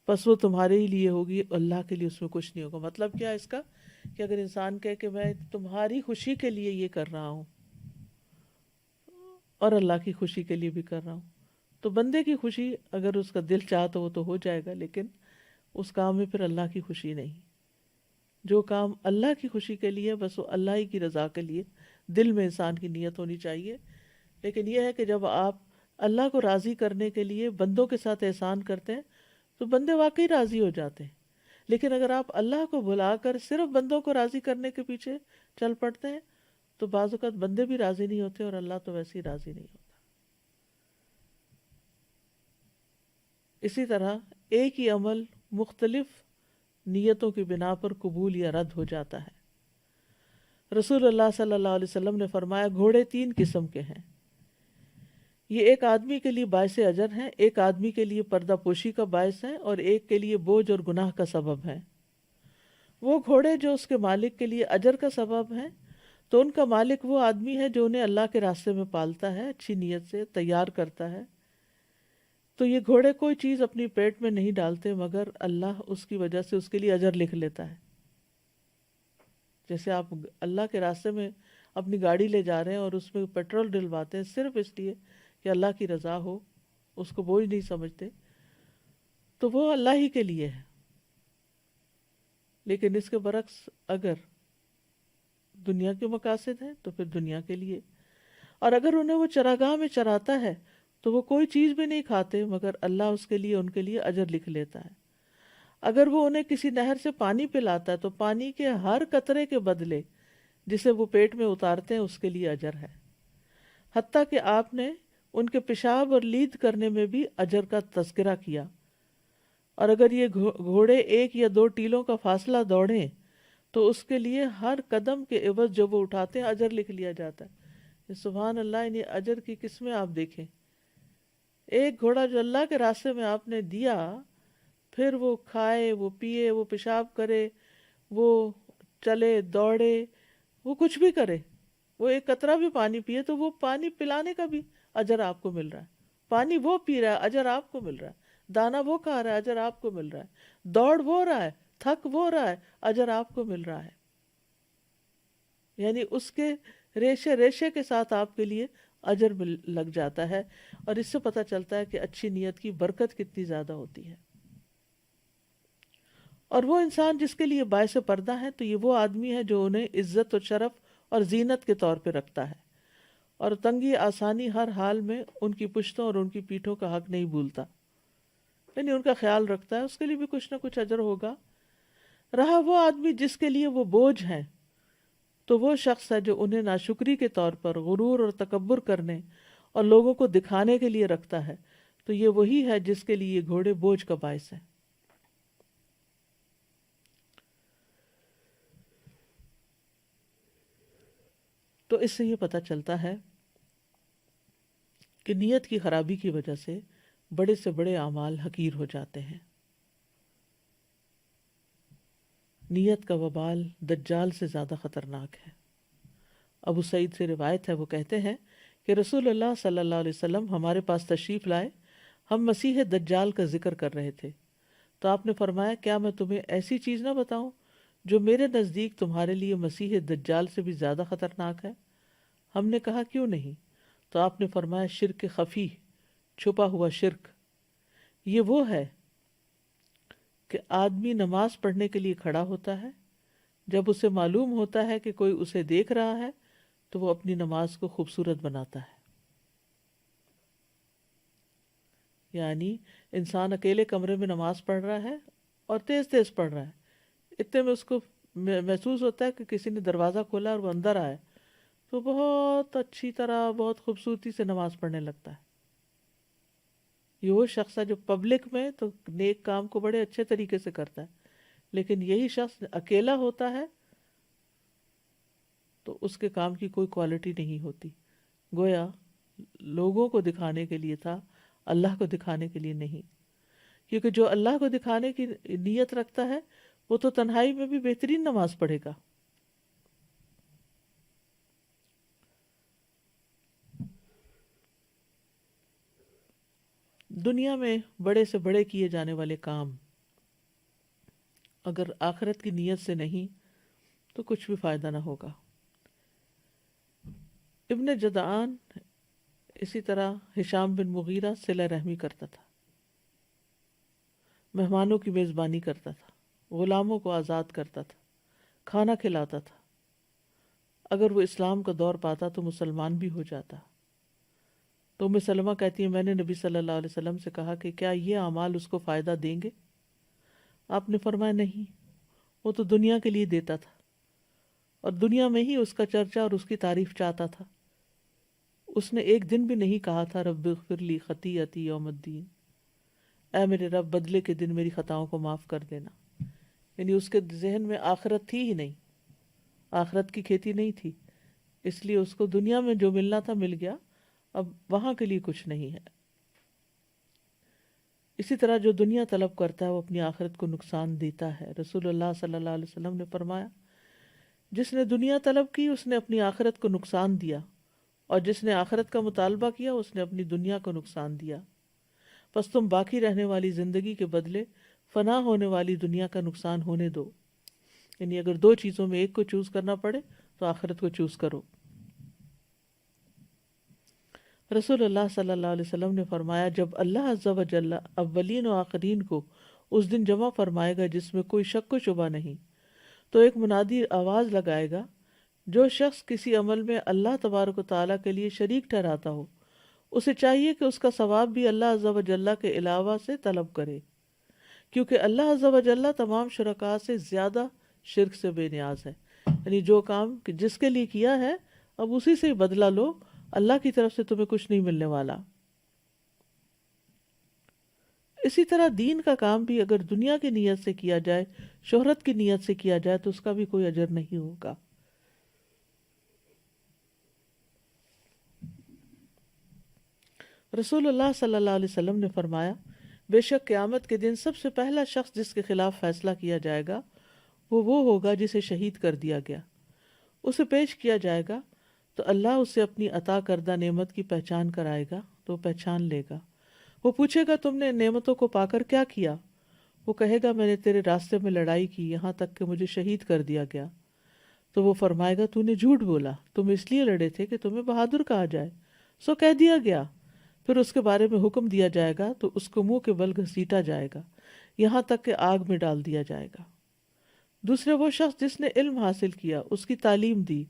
پس وہ تمہارے ہی لیے ہوگی، اللہ کے لیے اس میں کچھ نہیں ہوگا۔ مطلب کیا اس کا؟ کہ اگر انسان کہے کہ میں تمہاری خوشی کے لیے یہ کر رہا ہوں اور اللہ کی خوشی کے لیے بھی کر رہا ہوں، تو بندے کی خوشی اگر اس کا دل چاہا تو وہ تو ہو جائے گا، لیکن اس کام میں پھر اللہ کی خوشی نہیں۔ جو کام اللہ کی خوشی کے لیے بس وہ اللہ ہی کی رضا کے لیے دل میں انسان کی نیت ہونی چاہیے۔ لیکن یہ ہے کہ جب آپ اللہ کو راضی کرنے کے لیے بندوں کے ساتھ احسان کرتے ہیں تو بندے واقعی راضی ہو جاتے ہیں، لیکن اگر آپ اللہ کو بھلا کر صرف بندوں کو راضی کرنے کے پیچھے چل پڑتے ہیں تو بعض اوقات بندے بھی راضی نہیں ہوتے اور اللہ تو ویسے ہی راضی نہیں ہوتا۔ اسی طرح ایک ہی عمل مختلف نیتوں کی بنا پر قبول یا رد ہو جاتا ہے۔ رسول اللہ صلی اللہ علیہ وسلم نے فرمایا، گھوڑے 3 قسم کے ہیں، یہ ایک آدمی کے لیے باعث اجر ہیں، ایک آدمی کے لیے پردہ پوشی کا باعث ہیں، اور ایک کے لیے بوجھ اور گناہ کا سبب ہیں۔ وہ گھوڑے جو اس کے مالک کے لیے اجر کا سبب ہیں تو ان کا مالک وہ آدمی ہے جو انہیں اللہ کے راستے میں پالتا ہے، اچھی نیت سے تیار کرتا ہے۔ تو یہ گھوڑے کوئی چیز اپنی پیٹ میں نہیں ڈالتے مگر اللہ اس کی وجہ سے اس کے لیے اجر لکھ لیتا ہے۔ جیسے آپ اللہ کے راستے میں اپنی گاڑی لے جا رہے ہیں اور اس میں پیٹرول ڈلواتے ہیں صرف اس لیے کہ اللہ کی رضا ہو، اس کو بوجھ نہیں سمجھتے، تو وہ اللہ ہی کے لیے ہے۔ لیکن اس کے برعکس اگر دنیا کے مقاصد ہیں تو پھر دنیا کے لیے، اور اگر انہیں وہ چراگاہ میں چراتا ہے تو وہ کوئی چیز بھی نہیں کھاتے مگر اللہ اس کے لیے ان کے لیے اجر لکھ لیتا ہے۔ اگر وہ انہیں کسی نہر سے پانی پلاتا ہے تو پانی کے ہر قطرے کے بدلے جسے وہ پیٹ میں اتارتے ہیں اس کے لیے اجر ہے، حتیٰ کہ آپ نے ان کے پیشاب اور لید کرنے میں بھی اجر کا تذکرہ کیا، اور اگر یہ گھوڑے 1 یا 2 ٹیلوں کا فاصلہ دوڑیں تو اس کے لیے ہر قدم کے عوض جو وہ اٹھاتے ہیں اجر لکھ لیا جاتا ہے۔ سبحان اللہ، یعنی اجر کی قسمیں آپ دیکھیں۔ ایک گھوڑا جو اللہ کے راستے میں آپ نے دیا، پھر وہ کھائے، وہ پیے، وہ پیشاب کرے، وہ چلے دوڑے، وہ کچھ بھی کرے، وہ ایک قطرہ بھی پانی پیے تو وہ پانی پلانے کا بھی اجر آپ کو مل رہا ہے۔ پانی وہ پی رہا ہے، اجر آپ کو مل رہا ہے۔ دانا وہ کھا رہا ہے، اجر آپ کو مل رہا ہے۔ دوڑ وہ رہا ہے، تھک وہ رہا ہے، اجر آپ کو مل رہا ہے۔ یعنی اس کے ریشے ریشے کے ساتھ آپ کے لیے اجر لگ جاتا ہے، اور اس سے پتہ چلتا ہے کہ اچھی نیت کی برکت کتنی زیادہ ہوتی ہے۔ اور وہ انسان جس کے لیے باعث پردہ ہے تو یہ وہ آدمی ہے جو انہیں عزت و شرف اور زینت کے طور پہ رکھتا ہے، اور تنگی آسانی ہر حال میں ان کی پشتوں اور ان کی پیٹھوں کا حق نہیں بھولتا، یعنی ان کا خیال رکھتا ہے، اس کے لیے بھی کچھ نہ کچھ اجر ہوگا۔ رہا وہ آدمی جس کے لیے وہ بوجھ ہے، تو وہ شخص ہے جو انہیں ناشکری کے طور پر غرور اور تکبر کرنے اور لوگوں کو دکھانے کے لیے رکھتا ہے، تو یہ وہی ہے جس کے لیے یہ گھوڑے بوجھ کا باعث ہیں۔ تو اس سے یہ پتہ چلتا ہے کہ نیت کی خرابی کی وجہ سے بڑے سے بڑے اعمال حقیر ہو جاتے ہیں۔ نیت کا وبال دجال سے زیادہ خطرناک ہے۔ ابو سعید سے روایت ہے، وہ کہتے ہیں کہ رسول اللہ صلی اللہ علیہ وسلم ہمارے پاس تشریف لائے، ہم مسیح دجال کا ذکر کر رہے تھے، تو آپ نے فرمایا کیا میں تمہیں ایسی چیز نہ بتاؤں جو میرے نزدیک تمہارے لیے مسیح دجال سے بھی زیادہ خطرناک ہے؟ ہم نے کہا کیوں نہیں؟ تو آپ نے فرمایا شرک خفی، چھپا ہوا شرک۔ یہ وہ ہے کہ آدمی نماز پڑھنے کے لیے کھڑا ہوتا ہے، جب اسے معلوم ہوتا ہے کہ کوئی اسے دیکھ رہا ہے تو وہ اپنی نماز کو خوبصورت بناتا ہے۔ یعنی انسان اکیلے کمرے میں نماز پڑھ رہا ہے اور تیز تیز پڑھ رہا ہے، اتنے میں اس کو محسوس ہوتا ہے کہ کسی نے دروازہ کھولا اور وہ اندر آئے، تو بہت اچھی طرح بہت خوبصورتی سے نماز پڑھنے لگتا ہے۔ یہ وہ شخص ہے جو پبلک میں تو نیک کام کو بڑے اچھے طریقے سے کرتا ہے، لیکن یہی شخص اکیلا ہوتا ہے تو اس کے کام کی کوئی کوالٹی نہیں ہوتی، گویا لوگوں کو دکھانے کے لیے تھا، اللہ کو دکھانے کے لیے نہیں۔ کیونکہ جو اللہ کو دکھانے کی نیت رکھتا ہے وہ تو تنہائی میں بھی بہترین نماز پڑھے گا۔ دنیا میں بڑے سے بڑے کیے جانے والے کام اگر آخرت کی نیت سے نہیں تو کچھ بھی فائدہ نہ ہوگا۔ ابن جدعان اسی طرح ہشام بن مغیرہ صلہ رحمی کرتا تھا، مہمانوں کی میزبانی کرتا تھا، غلاموں کو آزاد کرتا تھا، کھانا کھلاتا تھا، اگر وہ اسلام کا دور پاتا تو مسلمان بھی ہو جاتا۔ تو ام سلمہ کہتی ہے میں نے نبی صلی اللہ علیہ وسلم سے کہا کہ کیا یہ اعمال اس کو فائدہ دیں گے؟ آپ نے فرمایا نہیں، وہ تو دنیا کے لیے دیتا تھا اور دنیا میں ہی اس کا چرچا اور اس کی تعریف چاہتا تھا۔ اس نے ایک دن بھی نہیں کہا تھا رب اغفر لی خطیئتی یوم الدین، اے میرے رب بدلے کے دن میری خطاؤں کو معاف کر دینا۔ یعنی اس کے ذہن میں آخرت تھی ہی نہیں، آخرت کی کھیتی نہیں تھی، اس لیے اس کو دنیا میں جو ملنا تھا مل گیا، اب وہاں کے لیے کچھ نہیں ہے۔ اسی طرح جو دنیا طلب کرتا ہے وہ اپنی آخرت کو نقصان دیتا ہے۔ رسول اللہ صلی اللہ علیہ وسلم نے فرمایا جس نے دنیا طلب کی اس نے اپنی آخرت کو نقصان دیا، اور جس نے آخرت کا مطالبہ کیا اس نے اپنی دنیا کو نقصان دیا۔ پس تم باقی رہنے والی زندگی کے بدلے فنا ہونے والی دنیا کا نقصان ہونے دو۔ یعنی اگر دو چیزوں میں ایک کو چوز کرنا پڑے تو آخرت کو چوز کرو۔ رسول اللہ صلی اللہ علیہ وسلم نے فرمایا جب اللہ عز و جل اولین و آخرین کو اس دن جمع فرمائے گا جس میں کوئی شک و شبہ نہیں، تو ایک منادی آواز لگائے گا جو شخص کسی عمل میں اللہ تبارک و تعالیٰ کے لیے شریک ٹھہراتا ہو اسے چاہیے کہ اس کا ثواب بھی اللہ عز و جل کے علاوہ سے طلب کرے، کیونکہ اللہ عز و جل تمام شرکاء سے زیادہ شرک سے بے نیاز ہے۔ یعنی جو کام جس کے لیے کیا ہے اب اسی سے بدلہ لو، اللہ کی طرف سے تمہیں کچھ نہیں ملنے والا۔ اسی طرح دین کا کام بھی اگر دنیا کی نیت سے کیا جائے، شہرت کی نیت سے کیا جائے، تو اس کا بھی کوئی اجر نہیں ہوگا۔ رسول اللہ صلی اللہ علیہ وسلم نے فرمایا، بے شک قیامت کے دن سب سے پہلا شخص جس کے خلاف فیصلہ کیا جائے گا وہ ہوگا جسے شہید کر دیا گیا۔ اسے پیش کیا جائے گا تو اللہ اسے اپنی عطا کردہ نعمت کی پہچان کرائے گا تو وہ پہچان لے گا۔ وہ پوچھے گا تم نے ان نعمتوں کو پا کر کیا کیا؟ وہ کہے گا میں نے تیرے راستے میں لڑائی کی یہاں تک کہ مجھے شہید کر دیا گیا۔ تو وہ فرمائے گا تو نے جھوٹ بولا، تم اس لیے لڑے تھے کہ تمہیں بہادر کہا جائے، سو کہہ دیا گیا۔ پھر اس کے بارے میں حکم دیا جائے گا تو اس کو منہ کے بل گھسیٹا جائے گا یہاں تک کہ آگ میں ڈال دیا جائے گا۔ دوسرے وہ شخص جس نے علم حاصل کیا، اس کی تعلیم دی،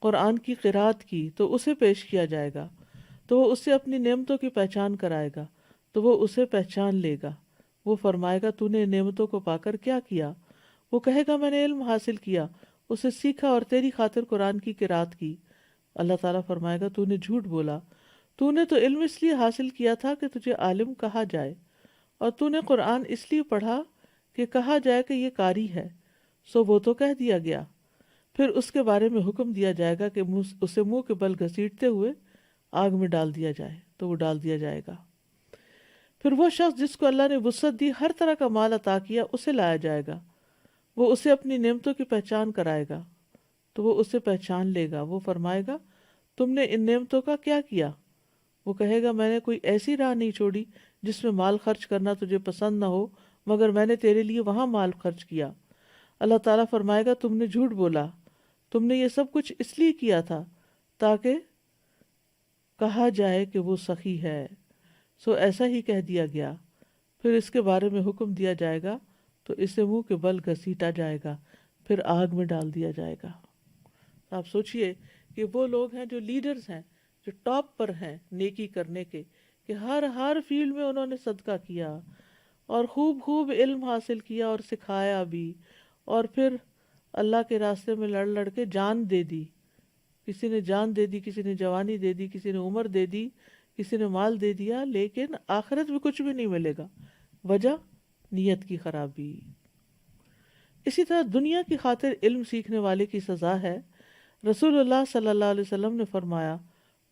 قرآن کی قرات کی، تو اسے پیش کیا جائے گا تو وہ اسے اپنی نعمتوں کی پہچان کرائے گا تو وہ اسے پہچان لے گا۔ وہ فرمائے گا تو نے نعمتوں کو پا کر کیا کیا؟ وہ کہے گا میں نے علم حاصل کیا، اسے سیکھا اور تیری خاطر قرآن کی قرات کی۔ اللہ تعالیٰ فرمائے گا تو نے جھوٹ بولا، تو نے تو علم اس لیے حاصل کیا تھا کہ تجھے عالم کہا جائے، اور تو نے قرآن اس لیے پڑھا کہ کہا جائے کہ یہ قاری ہے، سو وہ تو کہہ دیا گیا۔ پھر اس کے بارے میں حکم دیا جائے گا کہ اسے منہ کے بل گھسیٹتے ہوئے آگ میں ڈال دیا جائے تو وہ ڈال دیا جائے گا۔ پھر وہ شخص جس کو اللہ نے وسعت دی، ہر طرح کا مال عطا کیا، اسے لایا جائے گا۔ وہ اسے اپنی نعمتوں کی پہچان کرائے گا تو وہ اسے پہچان لے گا۔ وہ فرمائے گا تم نے ان نعمتوں کا کیا کیا؟ وہ کہے گا میں نے کوئی ایسی راہ نہیں چھوڑی جس میں مال خرچ کرنا تجھے پسند نہ ہو، مگر میں نے تیرے لیے وہاں مال خرچ کیا۔ اللہ تعالیٰ فرمائے گا تم نے جھوٹ بولا، تم نے یہ سب کچھ اس لیے کیا تھا تاکہ کہا جائے کہ وہ سخی ہے، سو ایسا ہی کہہ دیا گیا۔ پھر اس کے بارے میں حکم دیا جائے گا تو اسے منہ کے بل گھسیٹا جائے گا، پھر آگ میں ڈال دیا جائے گا۔ آپ سوچئے کہ وہ لوگ ہیں جو لیڈرز ہیں، جو ٹاپ پر ہیں نیکی کرنے کے، کہ ہر فیلڈ میں انہوں نے صدقہ کیا اور خوب علم حاصل کیا اور سکھایا بھی، اور پھر اللہ کے راستے میں لڑ کے جان دے دی۔ کسی نے جان دے دی، کسی نے جوانی دے دی، کسی نے عمر دے دی، کسی نے مال دے دیا، لیکن آخرت میں کچھ بھی نہیں ملے گا۔ وجہ نیت کی خرابی۔ اسی طرح دنیا کی خاطر علم سیکھنے والے کی سزا ہے۔ رسول اللہ صلی اللہ علیہ وسلم نے فرمایا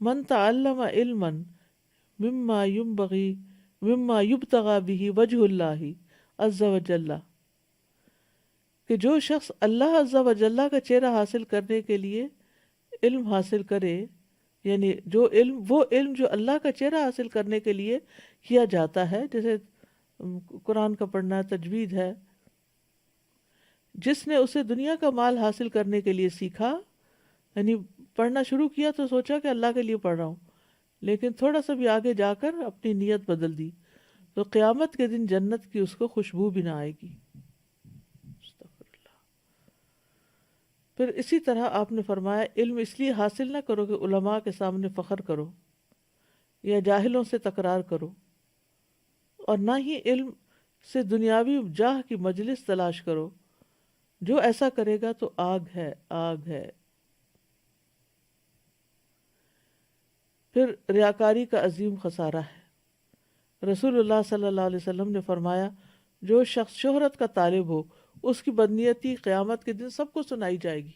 من تعلم علما مما یبتغى به وجہ اللہ عز وجل، کہ جو شخص اللہ عز وجل کا چہرہ حاصل کرنے کے لیے علم حاصل کرے، یعنی وہ علم جو اللہ کا چہرہ حاصل کرنے کے لیے کیا جاتا ہے، جیسے قرآن کا پڑھنا، تجوید ہے، جس نے اسے دنیا کا مال حاصل کرنے کے لیے سیکھا، یعنی پڑھنا شروع کیا تو سوچا کہ اللہ کے لیے پڑھ رہا ہوں، لیکن تھوڑا سا بھی آگے جا کر اپنی نیت بدل دی، تو قیامت کے دن جنت کی اس کو خوشبو بھی نہ آئے گی۔ پھر اسی طرح آپ نے فرمایا علم اس لیے حاصل نہ کرو کہ علماء کے سامنے فخر کرو یا جاہلوں سے تکرار کرو، اور نہ ہی علم سے دنیاوی جاہ کی مجلس تلاش کرو، جو ایسا کرے گا تو آگ ہے۔ پھر ریاکاری کا عظیم خسارہ ہے۔ رسول اللہ صلی اللہ علیہ وسلم نے فرمایا جو شخص شہرت کا طالب ہو، اس کی بدنیتی قیامت کے دن سب کو سنائی جائے گی۔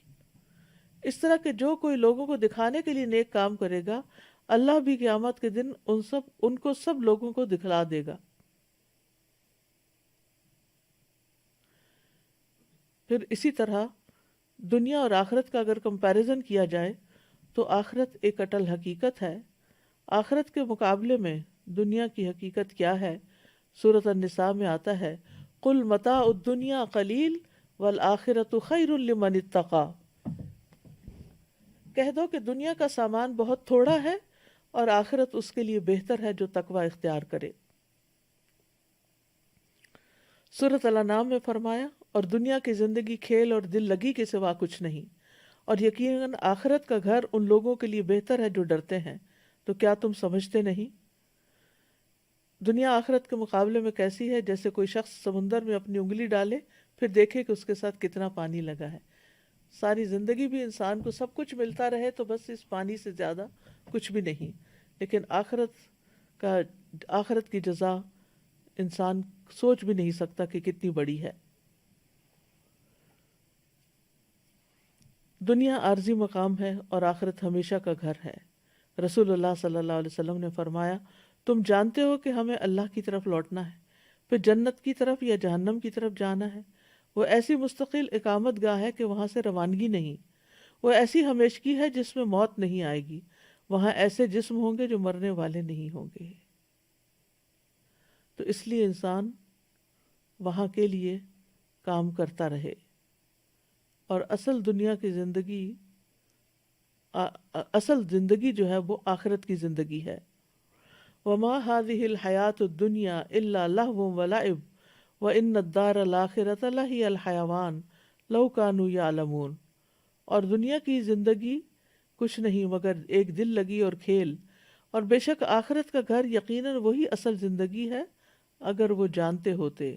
اس طرح کہ جو کوئی لوگوں کو دکھانے کے لیے نیک کام کرے گا، اللہ بھی قیامت کے دن ان کو سب لوگوں کو دکھلا دے گا۔ پھر اسی طرح دنیا اور آخرت کا اگر کمپیریزن کیا جائے تو آخرت ایک اٹل حقیقت ہے۔ آخرت کے مقابلے میں دنیا کی حقیقت کیا ہے؟ سورۃ النساء میں آتا ہے قُلْ مَتَاعُ الدُّنْيَا قَلِيلٌ وَالْآخِرَةُ خَيْرٌ لِمَنِ اتَّقَىٰ، کہہ دو کہ دنیا کا سامان بہت تھوڑا ہے اور آخرت اس کے لیے بہتر ہے جو تقوی اختیار کرے۔ سورۃ الانعام میں فرمایا اور دنیا کی زندگی کھیل اور دل لگی کے سوا کچھ نہیں، اور یقیناً آخرت کا گھر ان لوگوں کے لیے بہتر ہے جو ڈرتے ہیں، تو کیا تم سمجھتے نہیں؟ دنیا آخرت کے مقابلے میں کیسی ہے؟ جیسے کوئی شخص سمندر میں اپنی انگلی ڈالے پھر دیکھے کہ اس کے ساتھ کتنا پانی لگا ہے۔ ساری زندگی بھی انسان کو سب کچھ ملتا رہے تو بس اس پانی سے زیادہ کچھ بھی نہیں، لیکن آخرت کی جزا انسان سوچ بھی نہیں سکتا کہ کتنی بڑی ہے۔ دنیا عارضی مقام ہے اور آخرت ہمیشہ کا گھر ہے۔ رسول اللہ صلی اللہ علیہ وسلم نے فرمایا، تم جانتے ہو کہ ہمیں اللہ کی طرف لوٹنا ہے، پھر جنت کی طرف یا جہنم کی طرف جانا ہے۔ وہ ایسی مستقل اقامت گاہ ہے کہ وہاں سے روانگی نہیں، وہ ایسی ہمیشگی ہے جس میں موت نہیں آئے گی، وہاں ایسے جسم ہوں گے جو مرنے والے نہیں ہوں گے۔ تو اس لیے انسان وہاں کے لیے کام کرتا رہے، اور اصل زندگی جو ہے وہ آخرت کی زندگی ہے۔ وَمَا هَذِهِ الْحَيَاةُ الدُّنْيَا إِلَّا لَهْوٌ وَلَعِبٌ وَإِنَّ الدَّارَ الْآخِرَةَ لَهِيَ الْحَيَوَانُ لَوْ كَانُوا يَعْلَمُونَ، اور دنیا کی زندگی کچھ نہیں مگر ایک دل لگی اور کھیل، اور بے شک آخرت کا گھر یقیناً وہی اصل زندگی ہے اگر وہ جانتے ہوتے۔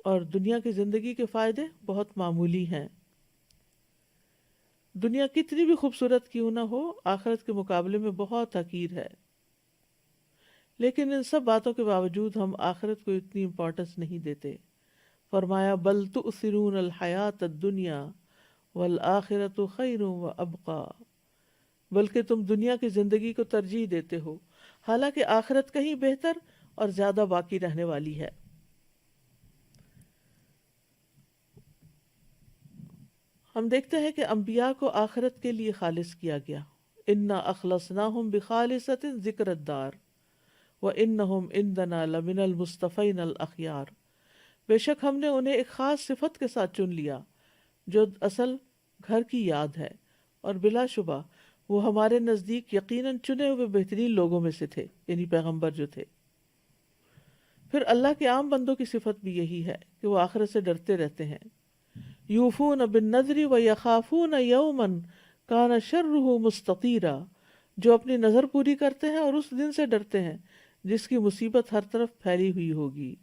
اور دنیا کی زندگی کے فائدے بہت معمولی ہیں۔ دنیا کتنی بھی خوبصورت کیوں نہ ہو، آخرت کے مقابلے میں بہت حقیر ہے، لیکن ان سب باتوں کے باوجود ہم آخرت کو اتنی امپورٹنس نہیں دیتے۔ فرمایا، بل تؤثرون الحیات الدنیا والآخرۃ خیر وابقی، بلکہ تم دنیا کی زندگی کو ترجیح دیتے ہو، حالانکہ آخرت کہیں بہتر اور زیادہ باقی رہنے والی ہے۔ ہم دیکھتے ہیں کہ انبیاء کو آخرت کے لیے خالص کیا گیا۔ انا اخلصناہم بخالصۃ ذکر الدار وانہم عندنا لمن المصطفین الاخیار، بے شک ہم نے انہیں ایک خاص صفت کے ساتھ چن لیا جو اصل گھر کی یاد ہے، اور بلا شبہ وہ ہمارے نزدیک یقیناً چنے ہوئے بہترین لوگوں میں سے تھے، یعنی پیغمبر جو تھے۔ پھر اللہ کے عام بندوں کی صفت بھی یہی ہے کہ وہ آخرت سے ڈرتے رہتے ہیں۔ یوفون بالنذر ویخافون یوما کان شرہ مستطیرا، جو اپنی نظر پوری کرتے ہیں اور اس دن سے ڈرتے ہیں جس کی مصیبت ہر طرف پھیلی ہوئی ہوگی۔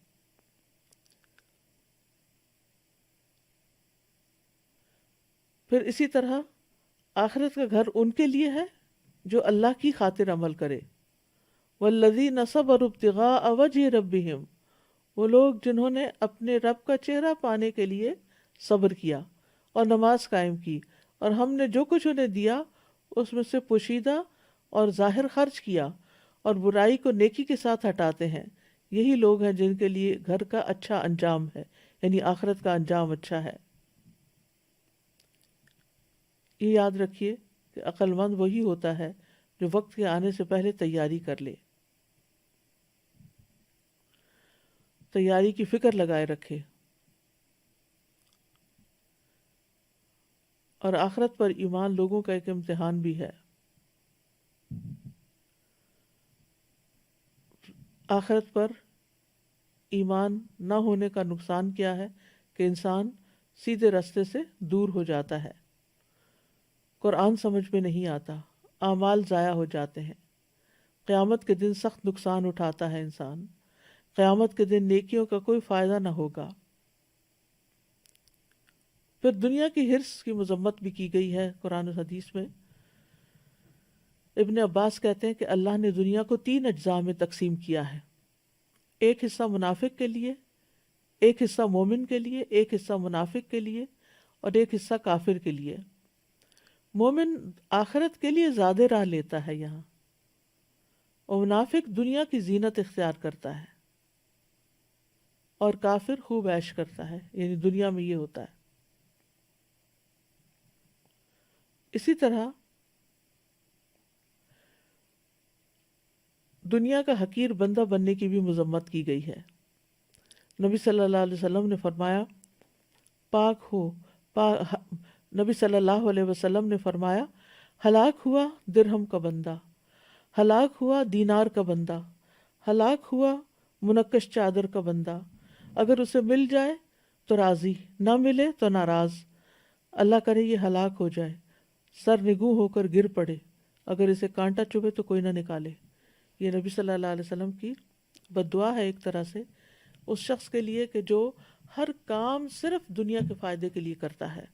پھر اسی طرح آخرت کا گھر ان کے لیے ہے جو اللہ کی خاطر عمل کرے۔ والذین صبروا ابتغاء وجہ ربہم، وہ لوگ جنہوں نے اپنے رب کا چہرہ پانے کے لیے صبر کیا اور نماز قائم کی، اور ہم نے جو کچھ انہیں دیا اس میں سے پوشیدہ اور ظاہر خرچ کیا، اور برائی کو نیکی کے ساتھ ہٹاتے ہیں، یہی لوگ ہیں جن کے لیے گھر کا اچھا انجام ہے، یعنی آخرت کا انجام اچھا ہے۔ یہ یاد رکھیے کہ عقل مند وہی ہوتا ہے جو وقت کے آنے سے پہلے تیاری کر لے، تیاری کی فکر لگائے رکھے، اور آخرت پر ایمان لوگوں کا ایک امتحان بھی ہے۔ آخرت پر ایمان نہ ہونے کا نقصان کیا ہے کہ انسان سیدھے راستے سے دور ہو جاتا ہے، قرآن سمجھ میں نہیں آتا، اعمال ضائع ہو جاتے ہیں، قیامت کے دن سخت نقصان اٹھاتا ہے انسان، قیامت کے دن نیکیوں کا کوئی فائدہ نہ ہوگا۔ پھر دنیا کی حرص کی مذمت بھی کی گئی ہے قرآن و حدیث میں۔ ابن عباس کہتے ہیں کہ اللہ نے دنیا کو 3 اجزاء میں تقسیم کیا ہے، ایک حصہ منافق کے لیے، ایک حصہ مومن کے لیے، ایک حصہ منافق کے لیے، اور ایک حصہ کافر کے لیے۔ مومن آخرت کے لیے زیادہ راہ لیتا ہے یہاں، اور منافق دنیا کی زینت اختیار کرتا ہے، اور کافر خوب عیش کرتا ہے، یعنی دنیا میں یہ ہوتا ہے۔ اسی طرح دنیا کا حقیر بندہ بننے کی بھی مذمت کی گئی ہے۔ نبی صلی اللہ علیہ وسلم نے فرمایا، نبی صلی اللہ علیہ وسلم نے فرمایا، ہلاک ہوا درہم کا بندہ، ہلاک ہوا دینار کا بندہ، ہلاک ہوا منقش چادر کا بندہ، اگر اسے مل جائے تو راضی، نہ ملے تو ناراض، اللہ کرے یہ ہلاک ہو جائے، سر نگوں ہو کر گر پڑے، اگر اسے کانٹا چبھے تو کوئی نہ نکالے۔ یہ نبی صلی اللہ علیہ وسلم کی بد دعا ہے ایک طرح سے اس شخص کے لیے کہ جو ہر کام صرف دنیا کے فائدے کے لیے کرتا ہے.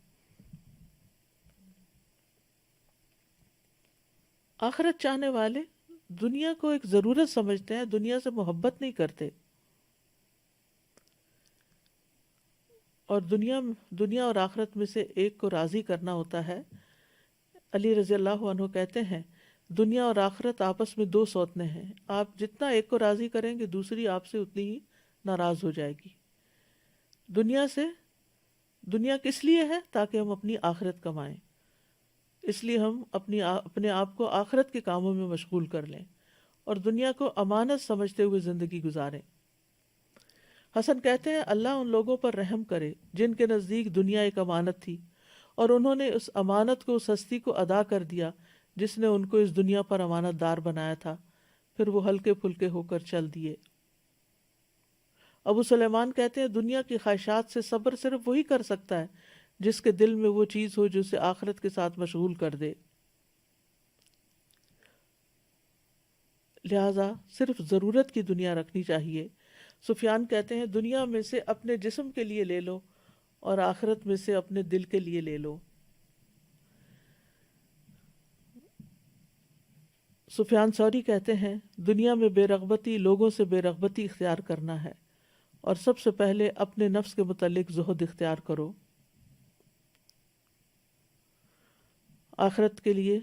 آخرت چاہنے والے دنیا کو ایک ضرورت سمجھتے ہیں، دنیا سے محبت نہیں کرتے. اور دنیا اور آخرت میں سے ایک کو راضی کرنا ہوتا ہے. علی رضی اللہ عنہ کہتے ہیں دنیا اور آخرت آپس میں دو سوتنے ہیں، آپ جتنا ایک کو راضی کریں گے دوسری آپ سے اتنی ہی ناراض ہو جائے گی. دنیا کس لیے ہے؟ تاکہ ہم اپنی آخرت کمائیں، اس لیے ہم اپنے آپ کو آخرت کے کاموں میں مشغول کر لیں اور دنیا کو امانت سمجھتے ہوئے زندگی گزاریں. حسن کہتے ہیں اللہ ان لوگوں پر رحم کرے جن کے نزدیک دنیا ایک امانت تھی اور انہوں نے اس امانت کو، اس ہستی کو ادا کر دیا جس نے ان کو اس دنیا پر امانت دار بنایا تھا، پھر وہ ہلکے پھلکے ہو کر چل دیے. ابو سلیمان کہتے ہیں دنیا کی خواہشات سے صبر صرف وہی کر سکتا ہے جس کے دل میں وہ چیز ہو جو اسے آخرت کے ساتھ مشغول کر دے. لہذا صرف ضرورت کی دنیا رکھنی چاہیے. سفیان کہتے ہیں دنیا میں سے اپنے جسم کے لیے لے لو اور آخرت میں سے اپنے دل کے لیے لے لو. سفیان ثوری کہتے ہیں دنیا میں بے رغبتی لوگوں سے بے رغبتی اختیار کرنا ہے اور سب سے پہلے اپنے نفس کے متعلق زہد اختیار کرو. آخرت کے لیے،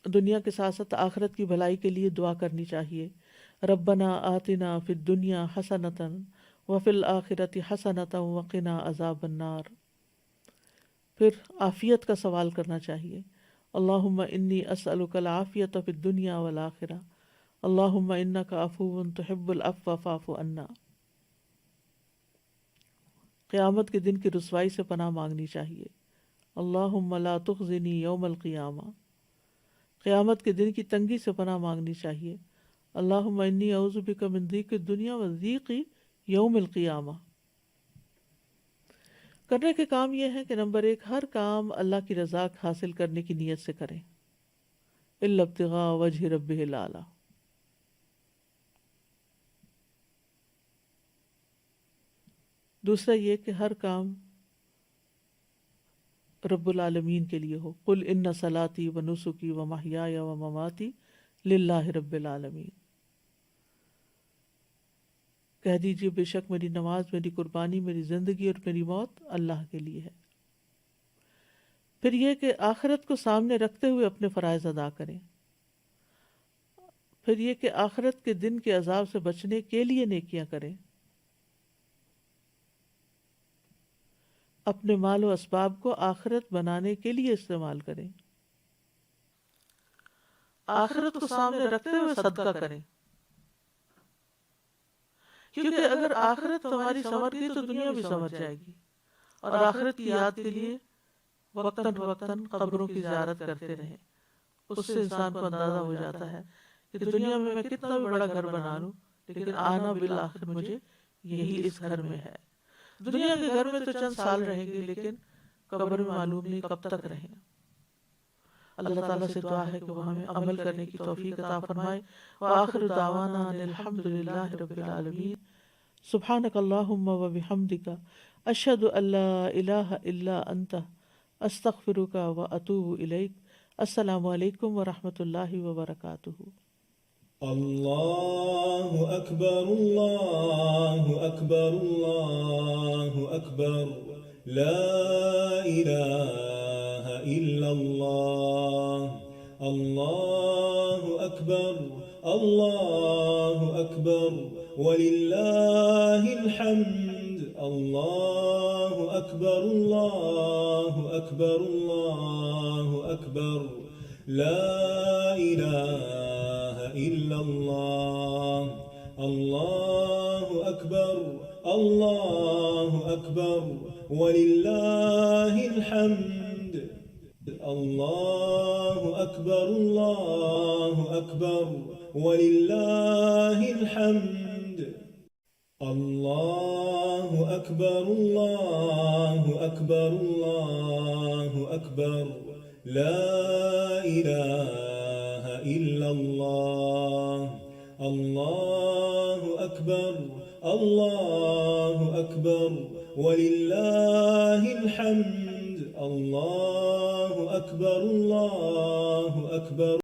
دنیا کے ساتھ ساتھ آخرت کی بھلائی کے لیے دعا کرنی چاہیے. ربنا آتنا فی الدنیا حسنۃ وفی الآخرۃ حسنۃ وقنا عذاب النار. پھر عافیت کا سوال کرنا چاہیے. اللہم انی اسألک العافیۃ فی الدنیا والآخرہ اللہم انک عفو تحب العفو فاعف عنا. قیامت کے دن کی رسوائی سے پناہ مانگنی چاہیے. اللہم لا تخزنی یوم القیامہ. قیامت کے دن کی تنگی سے پناہ مانگنی چاہیے. اللہم انی اعوذ بک من ضیق الدنیا و ضیق یوم القیامہ. کرنے کے کام یہ ہے کہ نمبر 1، ہر کام اللہ کی رضا حاصل کرنے کی نیت سے کریں، الا ابتغاء وجہ ربہ الاعلی. دوسرا یہ کہ ہر کام رب العالمین کے لیے ہو. قل ان صلاتی و نسکی و محیای و مماتی للہ رب العالمین. کہہ دیجیے بے شک میری نماز، میری قربانی، میری زندگی اور میری موت اللہ کے لیے ہے. پھر یہ کہ آخرت کو سامنے رکھتے ہوئے اپنے فرائض ادا کریں. پھر یہ کہ آخرت کے دن کے عذاب سے بچنے کے لیے نیکیاں کریں. اپنے مال و اسباب کو آخرت بنانے کے لیے استعمال کریں. آخرت کو سامنے رکھتے ہوئے صدقہ کریں، کیونکہ اگر آخرت تمہاری سنور گئی تو دنیا بھی سنور جائے گی. اور آخرت کی یاد کے لیے وقتاً فوقتاً قبروں کی زیارت کرتے رہیں. اس سے انسان کو اندازہ ہو جاتا ہے کہ دنیا میں کتنا بھی بڑا گھر بنا لوں لیکن آنا بالآخر مجھے یہی اس گھر میں ہے. دنیا کے گھر میں تو چند سال رہیں گے لیکن قبر میں معلوم نہیں کب تک رہیں. اللہ تعالیٰ سے دعا ہے کہ وہ ہمیں عمل کرنے کی توفیق عطا فرمائے. وآخر دعوانا ان الحمد للہ رب العالمین. سبحانک اللہم و بحمدک اشہد ان لا الہ الا انت استغفرک و اتوب الیک. السلام علیکم ورحمۃ اللہ وبرکاتہ. اللہ اکبر اللہ اکبر اللہ اکبر لا الہ الا اللہ. اللہ اکبر اللہ اکبر وللہ الحمد. اللہ اکبر اللہ اکبر اللہ اکبر لا الہ الا اللہ. اللہ اکبر اللہ اکبر وللہ الحمد. اللہ اکبر اللہ اکبر وللہ الحمد. اللہ اکبر اللہ اکبر اللہ اکبر لا الہ الا اللہ. اللہ اکبر الله أكبر ولله الحمد الله أكبر الله أكبر